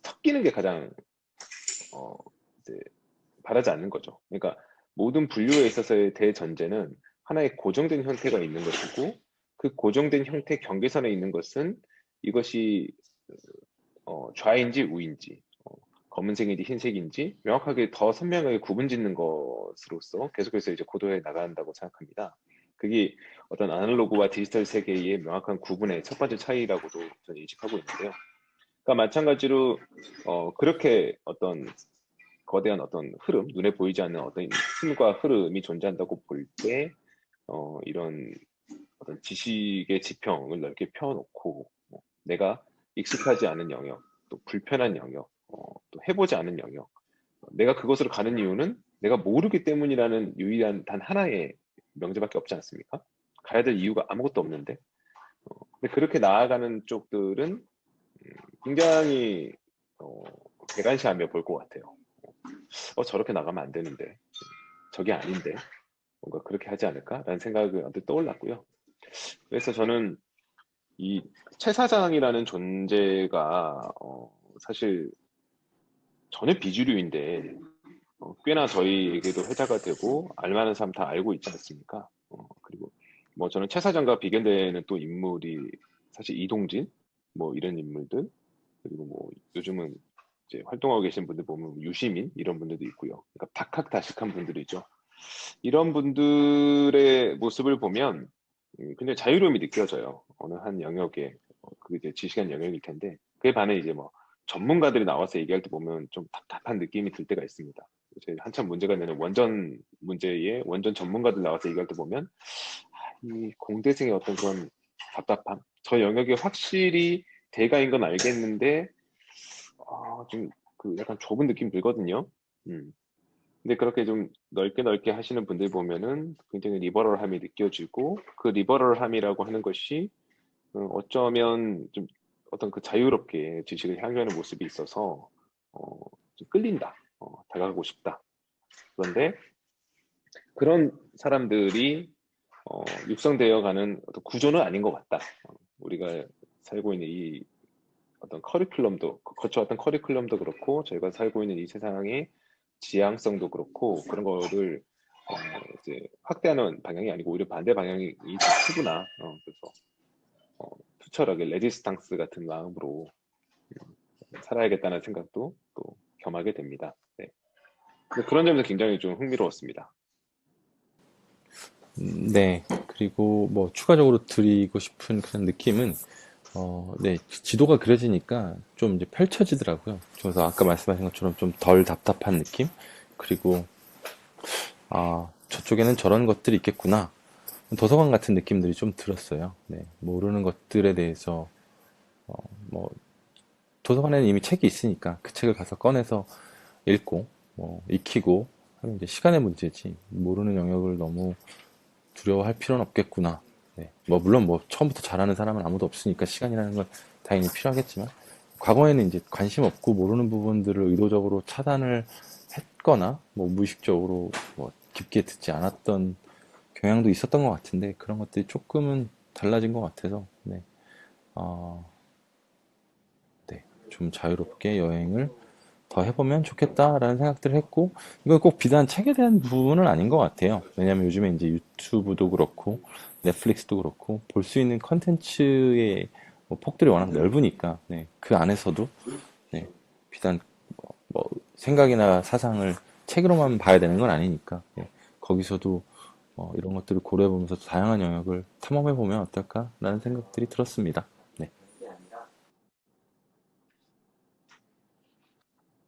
섞이는 게 가장 이제 바라지 않는 거죠. 그러니까 모든 분류에 있어서의 대전제는 하나의 고정된 형태가 있는 것이고 그 고정된 형태 경계선에 있는 것은 이것이 좌인지 우인지 검은색인지 흰색인지 명확하게 더 선명하게 구분짓는 것으로서 계속해서 이제 고도해 나간다고 생각합니다. 그게 어떤 아날로그와 디지털 세계의 명확한 구분의 첫 번째 차이라고도 저는 인식하고 있는데요. 그러니까 마찬가지로 그렇게 어떤 거대한 어떤 흐름, 눈에 보이지 않는 어떤 힘과 흐름이 존재한다고 볼 때, 이런 어떤 지식의 지평을 넓게 펴놓고, 내가 익숙하지 않은 영역, 또 불편한 영역, 또 해보지 않은 영역, 내가 그것으로 가는 이유는 내가 모르기 때문이라는 유일한 단 하나의 명제밖에 없지 않습니까? 가야 될 이유가 아무것도 없는데. 근데 그렇게 나아가는 쪽들은 굉장히 개간시하며 볼 것 같아요. 저렇게 나가면 안 되는데, 저게 아닌데, 뭔가 그렇게 하지 않을까라는 생각이 언뜻 떠올랐고요. 그래서 저는 이 최 사장이라는 존재가 사실 전혀 비주류인데 꽤나 저희에게도 회자가 되고 알만한 사람 다 알고 있지 않습니까? 그리고 뭐 저는 최 사장과 비견되는 또 인물이 사실 이동진 뭐 이런 인물들 그리고 뭐 요즘은 이제 활동하고 계신 분들 보면 유시민 이런 분들도 있고요. 그러니까 박학다식한 분들이죠. 이런 분들의 모습을 보면 굉장히 자유로움이 느껴져요. 어느 한 영역에 그게 이제 지식한 영역일 텐데 그에 반해 이제 뭐 전문가들이 나와서 얘기할 때 보면 좀 답답한 느낌이 들 때가 있습니다. 이제 한참 문제가 되는 원전 문제에 원전 전문가들 나와서 얘기할 때 보면 이 공대생의 어떤 그런 답답함, 저 영역이 확실히 대가인 건 알겠는데 좀 그 약간 좁은 느낌 들거든요. 근데 그렇게 좀 넓게 하시는 분들 보면은 굉장히 리버럴함이 느껴지고 그 리버럴함이라고 하는 것이 어쩌면 좀 어떤 그 자유롭게 지식을 향유하는 모습이 있어서 좀 끌린다, 다가가고 싶다. 그런데 그런 사람들이 육성되어가는 어떤 구조는 아닌 것 같다. 우리가 살고 있는 이 어떤 커리큘럼도 거쳐왔던 커리큘럼도 그렇고 저희가 살고 있는 이 세상의 지향성도 그렇고 그런 거를 이제 확대하는 방향이 아니고 오히려 반대 방향이 더 크구나. 그래서 투철하게 레지스탕스 같은 마음으로 살아야겠다는 생각도 또 겸하게 됩니다. 네. 근데 그런 점에서 굉장히 좀 흥미로웠습니다. 네. 그리고 뭐 추가적으로 드리고 싶은 그런 느낌은 네, 지도가 그려지니까 좀 이제 펼쳐지더라고요. 그래서 아까 말씀하신 것처럼 좀 덜 답답한 느낌? 그리고, 저쪽에는 저런 것들이 있겠구나. 도서관 같은 느낌들이 좀 들었어요. 네, 모르는 것들에 대해서, 뭐, 도서관에는 이미 책이 있으니까 그 책을 가서 꺼내서 읽고, 뭐, 익히고 하면 이제 시간의 문제지. 모르는 영역을 너무 두려워할 필요는 없겠구나. 네. 뭐, 물론 뭐, 처음부터 잘하는 사람은 아무도 없으니까 시간이라는 건 당연히 필요하겠지만, 과거에는 이제 관심 없고 모르는 부분들을 의도적으로 차단을 했거나 뭐 무의식적으로 뭐 깊게 듣지 않았던 경향도 있었던 것 같은데 그런 것들이 조금은 달라진 것 같아서 네, 어, 네, 좀 자유롭게 여행을 더 해보면 좋겠다라는 생각들을 했고 이거 꼭 비단 책에 대한 부분은 아닌 것 같아요. 왜냐하면 요즘에 이제 유튜브도 그렇고 넷플릭스도 그렇고 볼 수 있는 컨텐츠의 뭐 폭들이 워낙 넓으니까 네, 그 안에서도 네, 비단 뭐 생각이나 사상을 책으로만 봐야 되는 건 아니니까 네, 거기서도 이런 것들을 고려해보면서 다양한 영역을 탐험해보면 어떨까라는 생각들이 들었습니다. 네.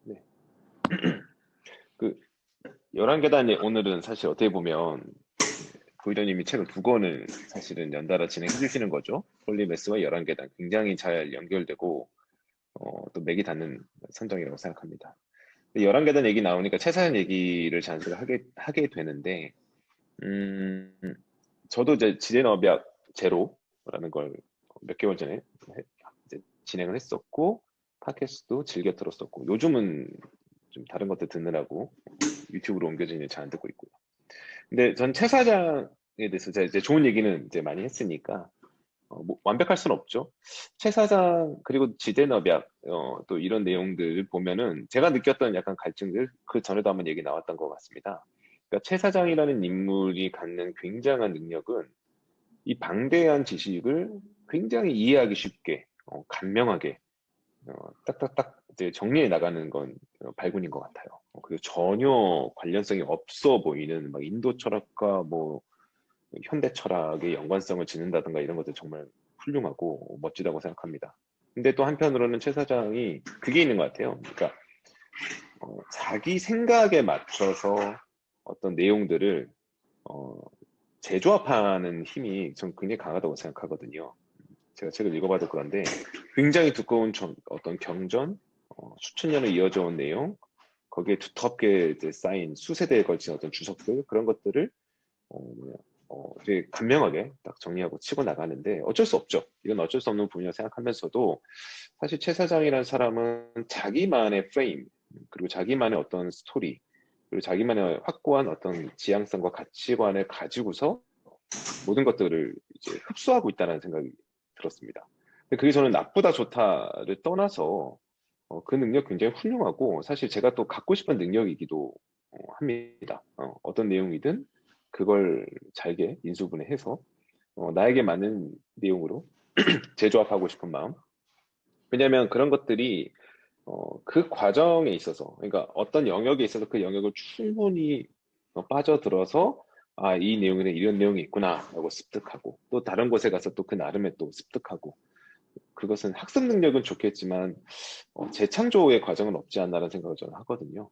네. 그 11계단이 오늘은 사실 어떻게 보면 고이더님이 책을 두 권을 사실은 연달아 진행해 주시는 거죠. 폴리메스와 11계단. 굉장히 잘 연결되고 또 맥이 닿는 선정이라고 생각합니다. 11계단 얘기 나오니까 최사연 얘기를 자연스레 하게 되는데 음, 저도 이제 지대너비학 제로라는 걸 몇 개월 전에 이제 진행을 했었고 팟캐스트도 즐겨 들었었고 요즘은 좀 다른 것들 듣느라고 유튜브로 옮겨지는 잘 안 듣고 있고요. 근데 전 최 사장에 대해서 제가 이제 좋은 얘기는 이제 많이 했으니까 뭐 완벽할 수는 없죠. 최 사장 그리고 지대너비학 또 이런 내용들 보면은 제가 느꼈던 약간 갈증들 그 전에도 한번 얘기 나왔던 것 같습니다. 그러니까 최 사장이라는 인물이 갖는 굉장한 능력은 이 방대한 지식을 굉장히 이해하기 쉽게 간명하게 딱딱딱 이제 정리해 나가는 건 발군인 것 같아요. 그리고 전혀 관련성이 없어 보이는 막 인도 철학과 뭐 현대 철학의 연관성을 짓는다든가 이런 것들 정말 훌륭하고 멋지다고 생각합니다. 근데 또 한편으로는 최 사장이 그게 있는 것 같아요. 그러니까 자기 생각에 맞춰서 어떤 내용들을 어, 재조합하는 힘이 전 굉장히 강하다고 생각하거든요. 제가 책을 읽어봐도 그런데 굉장히 두꺼운 어떤 경전, 수천 년을 이어져 온 내용, 거기에 두텁게 이제 쌓인 수세대에 걸친 어떤 주석들 그런 것들을 뭐냐, 되게 간명하게 딱 정리하고 치고 나가는데 어쩔 수 없죠. 이건 어쩔 수 없는 부분이라고 생각하면서도 사실 최 사장이라는 사람은 자기만의 프레임 그리고 자기만의 어떤 스토리 그리고 자기만의 확고한 어떤 지향성과 가치관을 가지고서 모든 것들을 이제 흡수하고 있다는 생각이 들었습니다. 근데 그게 저는 나쁘다 좋다를 떠나서 그 능력 굉장히 훌륭하고 사실 제가 또 갖고 싶은 능력이기도 합니다. 어떤 내용이든 그걸 잘게 인수분해해서 나에게 맞는 내용으로 재조합하고 싶은 마음. 왜냐하면 그런 것들이 그 과정에 있어서, 그러니까 어떤 영역에 있어서 그 영역을 충분히 빠져들어서, 아, 이 내용에는 이런 내용이 있구나, 라고 습득하고, 또 다른 곳에 가서 또 그 나름의 또 습득하고, 그것은 학습 능력은 좋겠지만, 재창조의 과정은 없지 않나라는 생각을 저는 하거든요.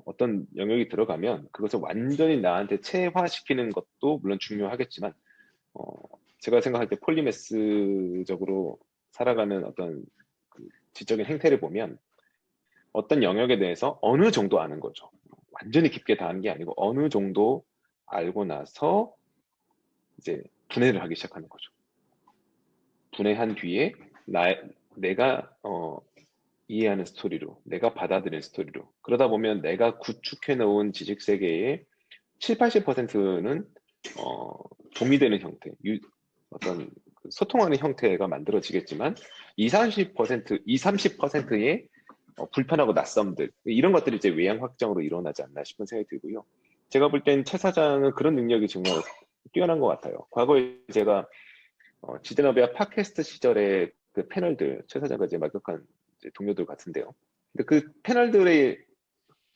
어떤 영역이 들어가면 그것을 완전히 나한테 체화시키는 것도 물론 중요하겠지만, 어, 제가 생각할 때 폴리메스적으로 살아가는 어떤 그 지적인 행태를 보면 어떤 영역에 대해서 어느 정도 아는 거죠. 완전히 깊게 다 아는 게 아니고 어느 정도 알고 나서 이제 분해를 하기 시작하는 거죠. 분해한 뒤에 내가 이해하는 스토리로, 내가 받아들이는 스토리로. 그러다 보면 내가 구축해 놓은 지식 세계의 7, 80%는 도미되는 형태, 어떤 그 소통하는 형태가 만들어지겠지만 2, 30%의 불편하고 낯섦들 이런 것들이 이제 외양 확정으로 일어나지 않나 싶은 생각이 들고요. 제가 볼 땐 최 사장은 그런 능력이 정말 뛰어난 것 같아요. 과거에 제가 지드너비아 팟캐스트 시절에 그 패널들 최 사장과 이제 막역한 이제 동료들 같은데요. 근데 그 패널들의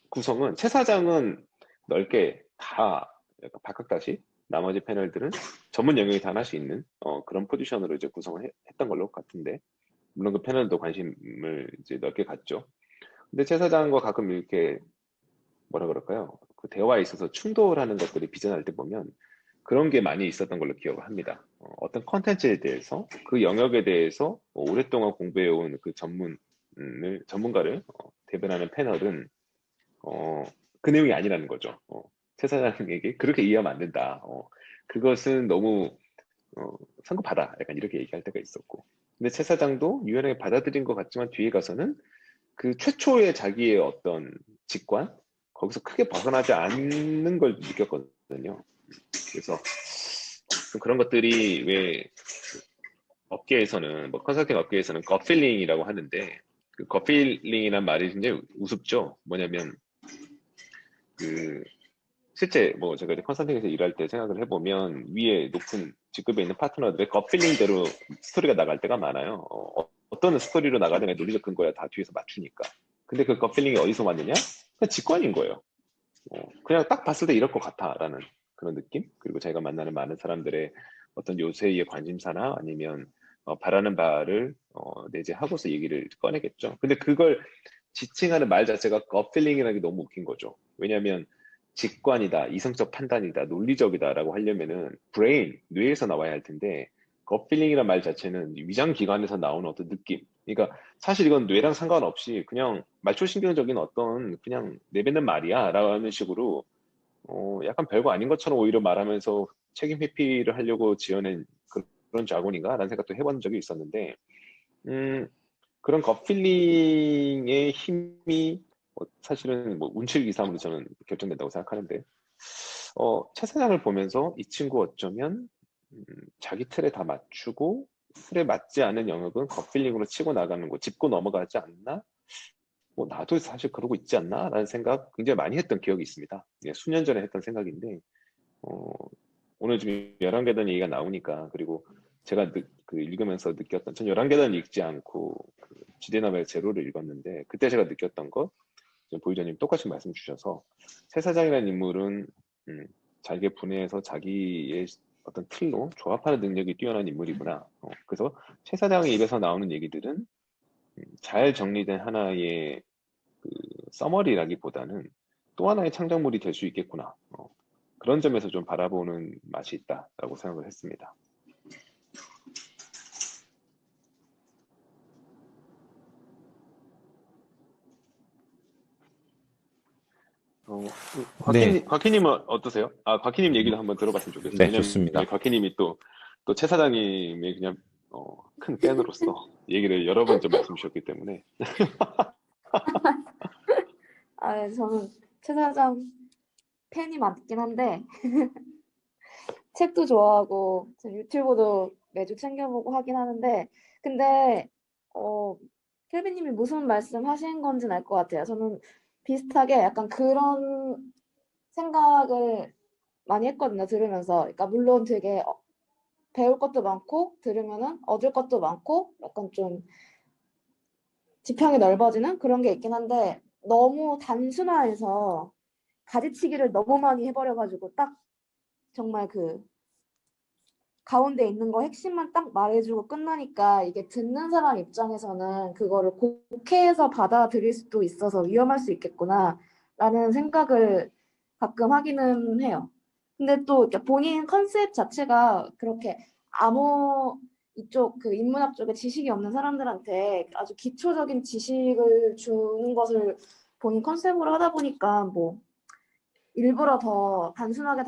구성은 최 사장은 넓게 다 약간 박학다시 나머지 패널들은 전문 영역이 다 하나씩 있는 그런 포지션으로 이제 구성을 했던 걸로 같은데 물론 그 패널도 관심을 이제 넓게 갖죠. 근데 최 사장과 가끔 이렇게 뭐라 그럴까요? 그 대화에 있어서 충돌하는 것들이 빚어날 때 보면 그런 게 많이 있었던 걸로 기억을 합니다. 어떤 컨텐츠에 대해서 그 영역에 대해서 오랫동안 공부해온 그 전문가를 대변하는 패널은 그 내용이 아니라는 거죠. 최 사장에게 그렇게 이해하면 안 된다. 그것은 너무 성급하다. 약간 이렇게 얘기할 때가 있었고. 근데 최 사장도 유연하게 받아들인 것 같지만 뒤에 가서는 그 최초의 자기의 어떤 직관, 거기서 크게 벗어나지 않는 걸 느꼈거든요. 그래서 좀 그런 것들이 왜 업계에서는 뭐 컨설팅 업계에서는 겉필링이라고 하는데 그 겉필링이란 말이 굉장히 우습죠. 뭐냐면 그 실제 뭐 제가 이제 컨설팅에서 일할 때 생각을 해보면 위에 높은 직급에 있는 파트너들의 겉필링대로 스토리가 나갈 때가 많아요. 어떤 스토리로 나가든 논리적 근거야 다 뒤에서 맞추니까. 근데 그 겉필링이 어디서 왔느냐? 그냥 직관인 거예요. 그냥 딱 봤을 때 이럴 것 같아라는 그런 느낌? 그리고 제가 만나는 많은 사람들의 어떤 요새의 관심사나 아니면 바라는 바를 내재하고서 얘기를 꺼내겠죠. 근데 그걸 지칭하는 말 자체가 겉필링이라는 게 너무 웃긴 거죠. 왜냐하면 직관이다, 이성적 판단이다, 논리적이다라고 하려면은 브레인, 뇌에서 나와야 할 텐데 겉필링이라는 말 자체는 위장기관에서 나오는 어떤 느낌. 그러니까 사실 이건 뇌랑 상관없이 그냥 말초신경적인 어떤 그냥 내뱉는 말이야 라는 식으로 약간 별거 아닌 것처럼 오히려 말하면서 책임 회피를 하려고 지어낸 그런 자본인가 라는 생각도 해본 적이 있었는데 그런 겉필링의 힘이 사실은 뭐 운칠기삼으로 저는 결정된다고 생각하는데 최 사장을 보면서 이 친구 어쩌면 자기 틀에 다 맞추고 틀에 맞지 않은 영역은 겉필링으로 치고 나가는 거 짚고 넘어가지 않나? 뭐 나도 사실 그러고 있지 않나? 라는 생각 굉장히 많이 했던 기억이 있습니다. 예, 수년 전에 했던 생각인데 어, 오늘 지금 11계단 얘기가 나오니까 그리고 제가 그 읽으면서 느꼈던 전 11계단 읽지 않고 그 지대나무의 제로를 읽었는데 그때 제가 느꼈던 것 지금 보유자님 똑같이 말씀 주셔서 새 사장이라는 인물은 자기의 분해해서 자기의 어떤 틀로 조합하는 능력이 뛰어난 인물이구나. 그래서 최 사장의 입에서 나오는 얘기들은 잘 정리된 하나의 그 서머리라기보다는 또 하나의 창작물이 될 수 있겠구나. 그런 점에서 좀 바라보는 맛이 있다라고 생각을 했습니다. 네, 곽희님은 어떠세요? 곽희님 얘기를 한번 들어봤으면 좋겠어요. 네, 왜냐면 좋습니다. 곽희님이 또 최 사장님의 그냥 큰 팬으로서 얘기를 여러 번 좀 말씀 주셨기 때문에 저는 최 사장 팬이 많긴 한데 책도 좋아하고 유튜브도 매주 챙겨보고 하긴 하는데 근데 켈빈님이 무슨 말씀하신 건지는 알 것 같아요. 저는 비슷하게 약간 그런 생각을 많이 했거든요. 들으면서. 그러니까 물론 되게 배울 것도 많고 들으면은 얻을 것도 많고 약간 좀 지평이 넓어지는 그런 게 있긴 한데 너무 단순화해서 가지치기를 너무 많이 해버려가지고 딱 정말 그 가운데 있는 거 핵심만 딱 말해주고 끝나니까 이게 듣는 사람 입장에서는 그거를 곡해해서 받아들일 수도 있어서 위험할 수 있겠구나라는 생각을 가끔 하기는 해요. 근데 또 이렇게 본인 컨셉 자체가 그렇게 아무 이쪽 그 인문학 쪽에 지식이 없는 사람들한테 아주 기초적인 지식을 주는 것을 본인 컨셉으로 하다 보니까 뭐 일부러 더 단순하게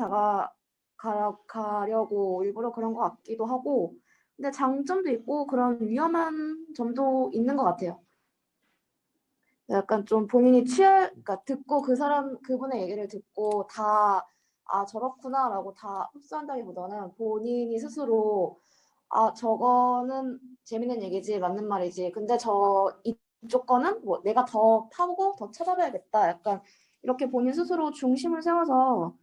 가려고 일부러 그런 것 같기도 하고, 근데 장점도 있고 그런 위험한 점도 있는 것 같아요. 약간 좀 본인이 그러니까 듣고 그분의 얘기를 듣고 다, 저렇구나라고 다 흡수한다기보다는 본인이 스스로, 저거는 재밌는 얘기지, 맞는 말이지. 근데 이쪽 거는 뭐 내가 더 파보고 더 찾아봐야겠다. 약간 이렇게 본인 스스로 중심을 세워서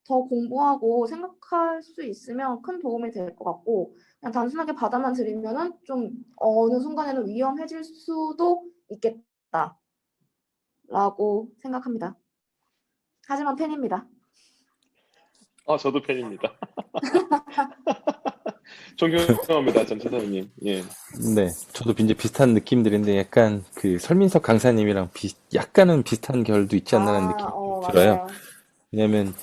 더 공부하고 생각할 수 있으면 큰 도움이 될 것 같고, 그냥 단순하게 받아만 들이면은 좀 어느 순간에는 위험해질 수도 있겠다라고 생각합니다. 하지만 팬입니다. 저도 팬입니다. 존경합니다, 전 최사장님. 예. 네, 저도 이제 비슷한 느낌들인데 약간 그 설민석 강사님이랑 약간은 비슷한 결도 있지 않나라는 느낌이 좀 들어요. 맞아요. 왜냐면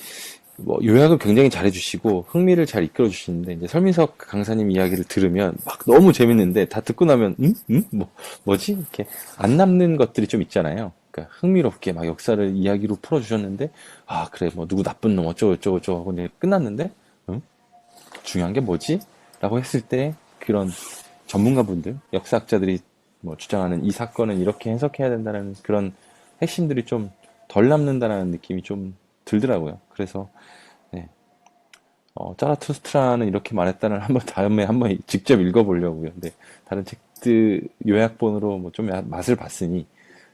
뭐 요약을 굉장히 잘해주시고 흥미를 잘 이끌어주시는데 이제 설민석 강사님 이야기를 들으면 막 너무 재밌는데 다 듣고 나면 뭐지? 이렇게 안 남는 것들이 좀 있잖아요. 그러니까 흥미롭게 막 역사를 이야기로 풀어주셨는데 그래 뭐 누구 나쁜 놈 어쩌고 저쩌고 저쩌고 하고 이제 끝났는데 중요한 게 뭐지? 라고 했을 때 그런 전문가분들, 역사학자들이 뭐 주장하는 이 사건은 이렇게 해석해야 된다는 그런 핵심들이 좀 덜 남는다는 느낌이 좀 들더라고요. 그래서 네, 자라투스트라는 이렇게 말했다는 한번 다음에 한번 직접 읽어보려고요. 근데 다른 책들 요약본으로 뭐 좀 맛을 봤으니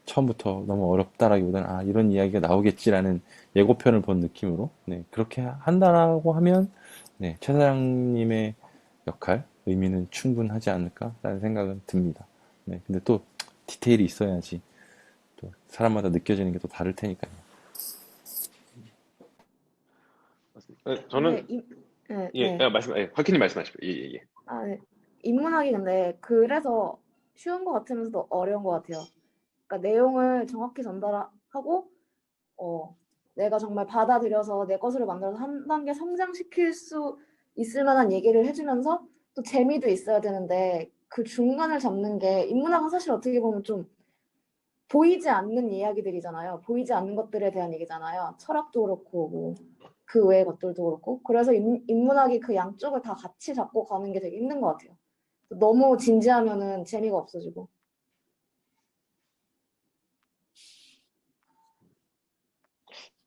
처음부터 너무 어렵다라기보다는 아 이런 이야기가 나오겠지라는 예고편을 본 느낌으로 네, 그렇게 한다라고 하면 네, 최 사장님의 역할 의미는 충분하지 않을까라는 생각은 듭니다. 네, 근데 또 디테일이 있어야지 또 사람마다 느껴지는 게 또 다를 테니까요. 맞습니다. 근데 저는 네, 예, 네. 화키님 말씀하시죠. 예, 예, 예. 아, 네. 인문학이 근데 그래서 쉬운 것 같으면서도 어려운 것 같아요. 그러니까 내용을 정확히 전달하고 내가 정말 받아들여서 내 것으로 만들어서 한 단계 성장시킬 수 있을 만한 얘기를 해주면서 또 재미도 있어야 되는데 그 중간을 잡는 게 인문학은 사실 어떻게 보면 좀 보이지 않는 이야기들이잖아요. 보이지 않는 것들에 대한 얘기잖아요. 철학도 그렇고 뭐 그 외의 것들도 그렇고. 그래서 인문학이 그 양쪽을 다 같이 잡고 가는 게 되게 힘든 것 같아요. 너무 진지하면은 재미가 없어지고.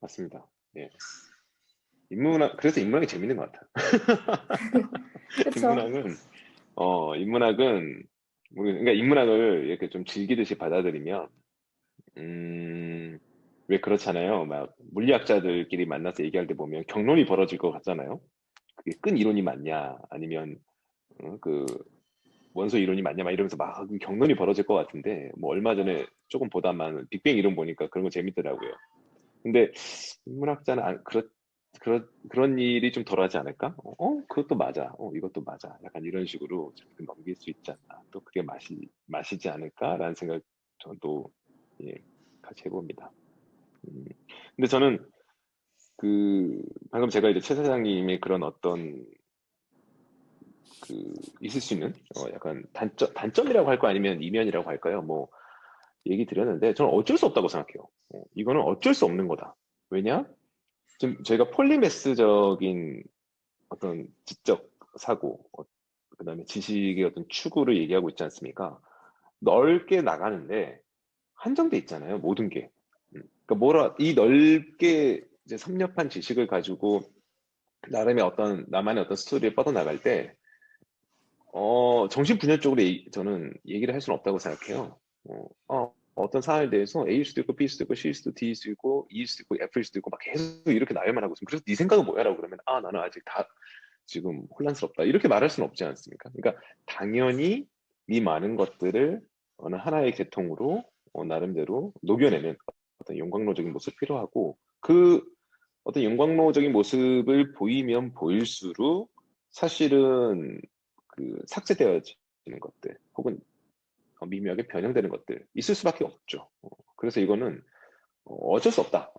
맞습니다. 예. 그래서 인문학이 재밌는 것 같아요. 그쵸? 인문학은, 인문학은, 그러니까 인문학을 이렇게 좀 즐기듯이 받아들이면, 왜 그렇잖아요. 막, 물리학자들끼리 만나서 얘기할 때 보면 경론이 벌어질 것 같잖아요. 그게 끈 이론이 맞냐, 아니면, 그, 원소 이론이 맞냐, 막 이러면서 막 경론이 벌어질 것 같은데, 뭐, 얼마 전에 조금 보다만 빅뱅 이론 보니까 그런 거 재밌더라고요. 근데 인문학자는 그런 일이 좀 덜하지 않을까? 그것도 맞아. 이것도 맞아. 약간 이런 식으로 좀 넘길 수 있지 않나. 또 그게 맛이지 않을까라는 생각 저도 예, 같이 해봅니다. 음, 근데 저는 방금 제가 이제 최 사장님의 그런 어떤 있을 수 있는 약간 단점이라고 할까 아니면 이면이라고 할까요? 뭐 얘기 드렸는데 저는 어쩔 수 없다고 생각해요. 이거는 어쩔 수 없는 거다. 왜냐? 지금 저희가 폴리매스적인 어떤 지적 사고, 그다음에 지식의 어떤 추구를 얘기하고 있지 않습니까? 넓게 나가는데 한정돼 있잖아요, 모든 게. 그러니까 이 넓게 이제 섭렵한 지식을 가지고 나만의 어떤 스토리를 뻗어나갈 때, 정신분열적으로 저는 얘기를 할 수는 없다고 생각해요. 어떤 사안에 대해서 A일 수도 있고, B일 수도 있고, C일 수도 있고, D일 수도 있고, E일 수도 있고, F일 수도 있고, 막 계속 이렇게 나열만 하고 있으면, 그래서 네 생각은 뭐야라고 그러면, 나는 아직 다 지금 혼란스럽다. 이렇게 말할 수는 없지 않습니까? 그러니까 당연히 이 많은 것들을 어느 하나의 계통으로 나름대로 녹여내는 어떤 용광로적인 모습이 필요하고 그 어떤 용광로적인 모습을 보이면 보일수록 사실은 삭제되어지는 것들 혹은 미묘하게 변형되는 것들 있을 수밖에 없죠. 그래서 이거는 어쩔 수 없다.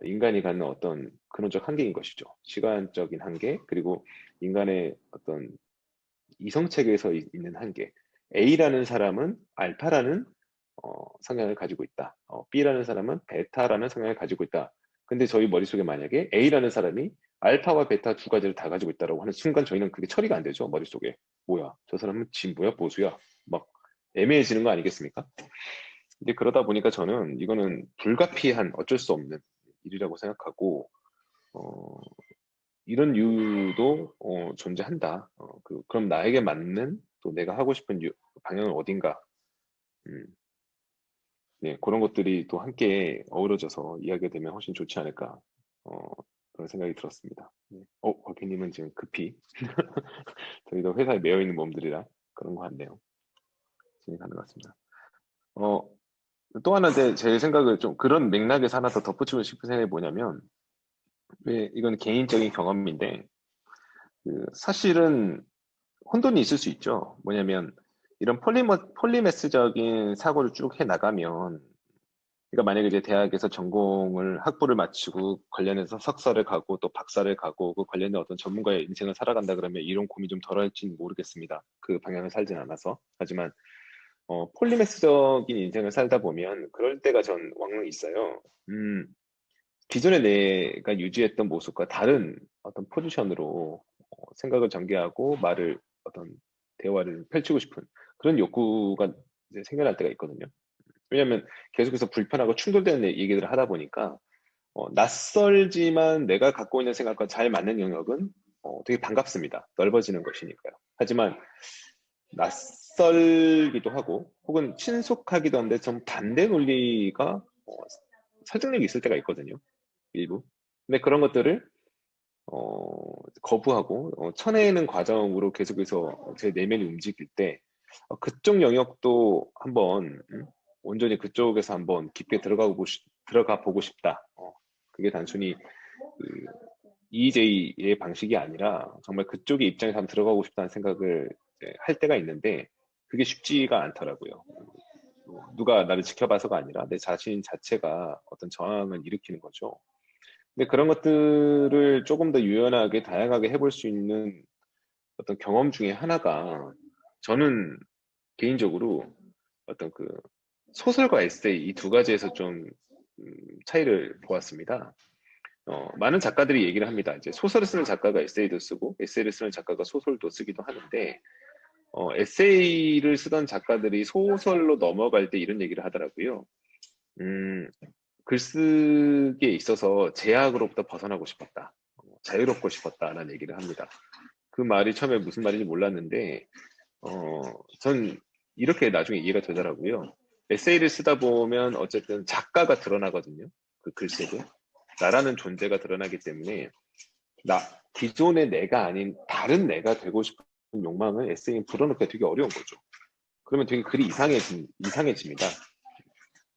인간이 갖는 어떤 근원적 한계인 것이죠. 시간적인 한계, 그리고 인간의 어떤 이성체계에서 있는 한계. A라는 사람은 알파라는 성향을 가지고 있다. B라는 사람은 베타라는 성향을 가지고 있다. 근데 저희 머릿속에 만약에 A라는 사람이 알파와 베타 두 가지를 다 가지고 있다라고 하는 순간 저희는 그게 처리가 안 되죠. 머릿속에. 뭐야? 저 사람은 진보야, 보수야? 막 애매해지는 거 아니겠습니까? 근데 그러다 보니까 저는 이거는 불가피한 어쩔 수 없는 일이라고 생각하고, 어, 이런 이유도 존재한다. 그럼 나에게 맞는 또 내가 하고 싶은 방향은 어딘가. 음, 네, 그런 것들이 또 함께 어우러져서 이야기가 되면 훨씬 좋지 않을까. 어, 그런 생각이 들었습니다. 네. 곽희님은 지금 급히 저희도 회사에 매여 있는 몸들이라 그런 거 같네요. 진행하는 것 같습니다. 어, 또 하나 제 생각을 좀 그런 맥락에서 하나 더 덧붙이고 싶은 생각이 뭐냐면, 왜 이건 개인적인 경험인데, 사실은 혼돈이 있을 수 있죠. 뭐냐면, 이런 폴리매스적인 사고를 쭉 해 나가면, 그러니까 만약에 이제 대학에서 학부를 마치고 관련해서 석사를 가고 또 박사를 가고 그 관련된 어떤 전문가의 인생을 살아간다 그러면 이런 고민이 좀 덜할지는 모르겠습니다. 그 방향을 살진 않아서. 하지만 폴리매스적인 인생을 살다 보면 그럴 때가 전 왕왕 있어요. 기존에 내가 유지했던 모습과 다른 어떤 포지션으로 생각을 전개하고 어떤 대화를 펼치고 싶은 그런 욕구가 이제 생겨날 때가 있거든요. 왜냐하면 계속해서 불편하고 충돌되는 얘기들을 하다 보니까 낯설지만 내가 갖고 있는 생각과 잘 맞는 영역은 되게 반갑습니다. 넓어지는 것이니까요. 하지만 낯설기도 하고 혹은 친숙하기도 한데 좀 반대 논리가 설득력이 있을 때가 있거든요. 일부. 근데 그런 것들을 거부하고 쳐내는 과정으로 계속해서 제 내면이 움직일 때 그쪽 영역도 한번 온전히 그쪽에서 한번 깊게 들어가 보고 싶다. 그게 단순히 그 EJ의 방식이 아니라 정말 그쪽의 입장에서 한번 들어가고 싶다는 생각을 이제 할 때가 있는데 그게 쉽지가 않더라고요. 누가 나를 지켜봐서가 아니라 내 자신 자체가 어떤 저항을 일으키는 거죠. 근데 그런 것들을 조금 더 유연하게 다양하게 해볼 수 있는 어떤 경험 중에 하나가 저는 개인적으로 어떤 그 소설과 에세이 이 두 가지에서 좀 차이를 보았습니다. 많은 작가들이 얘기를 합니다. 이제 소설을 쓰는 작가가 에세이도 쓰고 에세이를 쓰는 작가가 소설도 쓰기도 하는데 에세이를 쓰던 작가들이 소설로 넘어갈 때 이런 얘기를 하더라고요. 음, 글쓰기에 있어서 제약으로부터 벗어나고 싶었다. 자유롭고 싶었다라는 얘기를 합니다. 그 말이 처음에 무슨 말인지 몰랐는데, 전 이렇게 나중에 이해가 되더라고요. 에세이를 쓰다 보면 어쨌든 작가가 드러나거든요. 그 글쎄도. 나라는 존재가 드러나기 때문에, 기존의 내가 아닌 다른 내가 되고 싶은 욕망을 에세이에 불어넣기가 되게 어려운 거죠. 그러면 되게 글이 이상해집니다.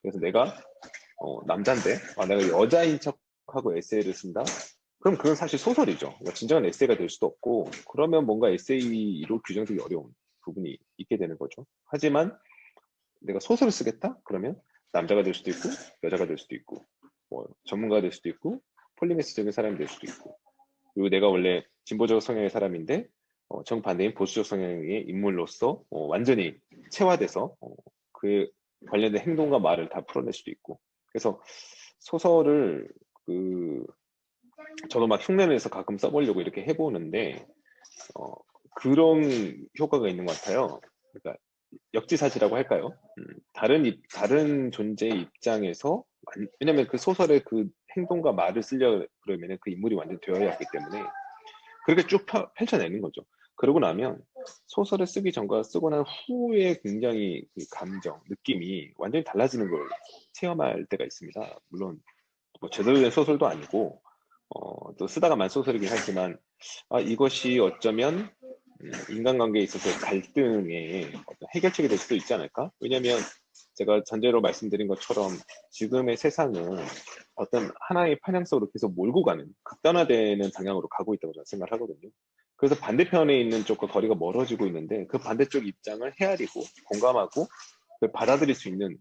그래서 내가 남잔데 내가 여자인 척하고 에세이를 쓴다? 그럼 그건 사실 소설이죠. 그러니까 진정한 에세이가 될 수도 없고 그러면 뭔가 에세이로 규정되기 어려운 부분이 있게 되는 거죠. 하지만 내가 소설을 쓰겠다? 그러면 남자가 될 수도 있고 여자가 될 수도 있고 뭐 전문가가 될 수도 있고 폴리메스적인 사람이 될 수도 있고 그리고 내가 원래 진보적 성향의 사람인데 정반대인 보수적 성향의 인물로서 완전히 체화돼서 그 관련된 행동과 말을 다 풀어낼 수도 있고 그래서 소설을 그 저도 막 흉내내서 가끔 써보려고 이렇게 해보는데 어, 그런 효과가 있는 것 같아요. 그러니까 역지사지라고 할까요? 다른 존재의 입장에서 왜냐면 그 소설의 그 행동과 말을 쓰려 그러면 그 인물이 완전 되어야 하기 때문에 그렇게 쭉 펼쳐내는 거죠. 그러고 나면 소설을 쓰기 전과 쓰고 난 후에 굉장히 그 감정, 느낌이 완전히 달라지는 걸 체험할 때가 있습니다. 물론 뭐 제대로 된 소설도 아니고 또 쓰다가 만 소설이긴 하지만 이것이 어쩌면 인간관계에 있어서 갈등의 어떤 해결책이 될 수도 있지 않을까? 왜냐하면 제가 전제로 말씀드린 것처럼 지금의 세상은 어떤 하나의 편향성으로 계속 몰고 가는 극단화되는 방향으로 가고 있다고 저는 생각을 하거든요. 그래서 반대편에 있는 쪽과 거리가 멀어지고 있는데 그 반대쪽 입장을 헤아리고 공감하고 그걸 받아들일 수 있는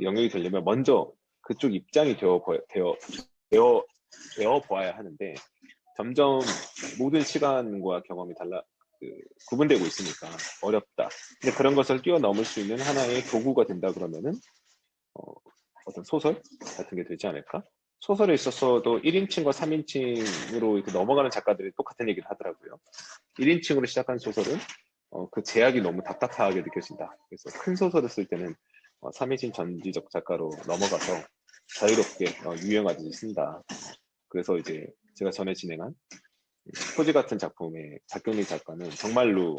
영역이 되려면 먼저 그쪽 입장이 되어 보아야 하는데 점점 모든 시간과 경험이 구분되고 있으니까 어렵다. 근데 그런 것을 뛰어넘을 수 있는 하나의 도구가 된다 그러면은 어떤 소설 같은 게 되지 않을까? 소설에 있어서도 1인칭과 3인칭으로 이렇게 넘어가는 작가들이 똑같은 얘기를 하더라고요. 1인칭으로 시작한 소설은 그 제약이 너무 답답하게 느껴진다. 그래서 큰 소설을 쓸 때는 3인칭 전지적 작가로 넘어가서 자유롭게 유행하듯이 쓴다. 그래서 이제 제가 전에 진행한 토지 같은 작품의 작경리 작가는 정말로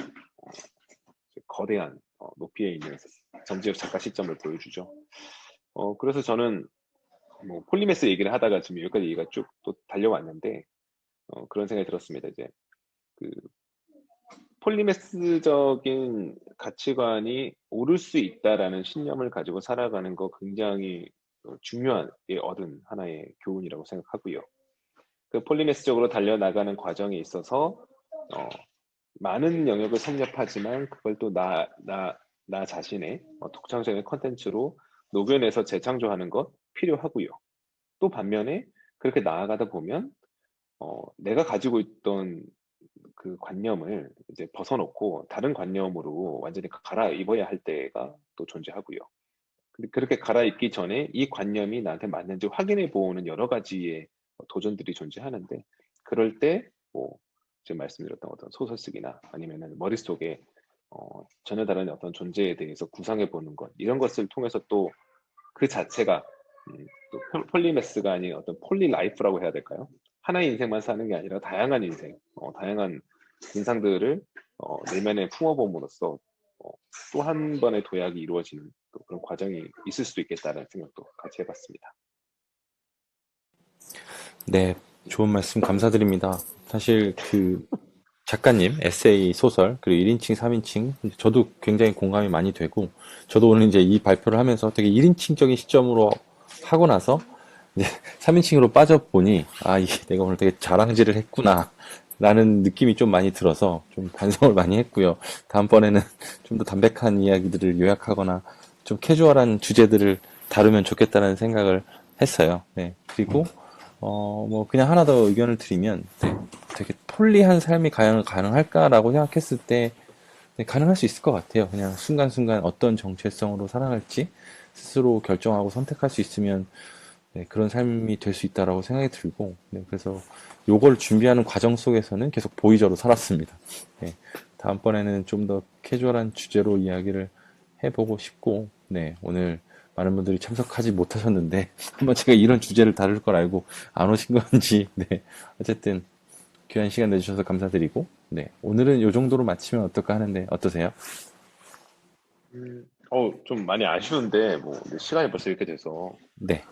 거대한 높이에 있는 전지적 작가 시점을 보여주죠. 그래서 저는 뭐 폴리메스 얘기를 하다가 지금 여기까지 얘기가 쭉 또 달려왔는데 그런 생각이 들었습니다. 이제 그 폴리메스적인 가치관이 옳을 수 있다라는 신념을 가지고 살아가는 거 굉장히 중요하게 얻은 하나의 교훈이라고 생각하고요. 그 폴리메스적으로 달려나가는 과정에 있어서 많은 영역을 섭렵하지만 그걸 또 나 자신의 독창적인 컨텐츠로 녹여내서 재창조하는 것 필요하고요. 또 반면에 그렇게 나아가다 보면 내가 가지고 있던 그 관념을 이제 벗어놓고 다른 관념으로 완전히 갈아입어야 할 때가 또 존재하고요. 근데 그렇게 갈아입기 전에 이 관념이 나한테 맞는지 확인해 보는 여러 가지의 도전들이 존재하는데 그럴 때 뭐 지금 말씀드렸던 어떤 소설 쓰기나 아니면은 머릿속에 전혀 다른 어떤 존재에 대해서 구상해 보는 것 이런 것을 통해서 또 그 자체가 또 폴리매스가 아닌 어떤 폴리라이프라고 해야 될까요? 하나의 인생만 사는 게 아니라 다양한 인생, 다양한 인상들을 내면에 품어봄으로써 또 한 번의 도약이 이루어지는 또 그런 과정이 있을 수도 있겠다는 생각도 같이 해봤습니다. 네, 좋은 말씀 감사드립니다. 사실 그 작가님 에세이 소설 그리고 1인칭, 3인칭 저도 굉장히 공감이 많이 되고 저도 오늘 이제 이 발표를 하면서 되게 1인칭적인 시점으로 하고 나서 이제 3인칭으로 빠져보니 아, 이게 내가 오늘 되게 자랑질을 했구나 라는 느낌이 좀 많이 들어서 좀 반성을 많이 했고요. 다음번에는 좀 더 담백한 이야기들을 요약하거나 좀 캐주얼한 주제들을 다루면 좋겠다는 생각을 했어요. 네. 그리고 뭐 그냥 하나 더 의견을 드리면 네, 되게 폴리한 삶이 과연 가능할까라고 생각했을 때 네, 가능할 수 있을 것 같아요. 그냥 순간순간 어떤 정체성으로 살아갈지 스스로 결정하고 선택할 수 있으면 네, 그런 삶이 될 수 있다라고 생각이 들고 네, 그래서 요걸 준비하는 과정 속에서는 계속 보이저로 살았습니다. 네, 다음번에는 좀 더 캐주얼한 주제로 이야기를 해보고 싶고 네, 오늘 많은 분들이 참석하지 못하셨는데 한번 제가 이런 주제를 다룰 걸 알고 안 오신 건지 네, 어쨌든 귀한 시간 내주셔서 감사드리고 네, 오늘은 요 정도로 마치면 어떨까 하는데 어떠세요? 좀 많이 아쉬운데 뭐 근데 시간이 벌써 이렇게 돼서 네,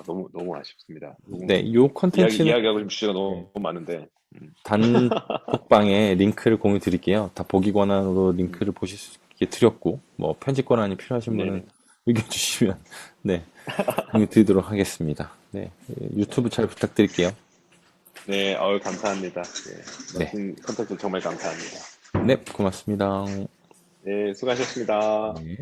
너무 아쉽습니다. 네, 요 컨텐츠는 이야기하고 싶은 주제가 네, 너무 많은데 단톡방에 링크를 공유 드릴게요. 다 보기 권한으로 링크를 보실 수 있게 드렸고, 뭐, 편집 권한이 필요하신 분은 네네. 의견 주시면, 네, 공유 드리도록 하겠습니다. 네, 유튜브 잘 부탁드릴게요. 네, 감사합니다. 네, 네, 멋진 컨텐츠 정말 감사합니다. 네, 고맙습니다. 네, 수고하셨습니다. 네.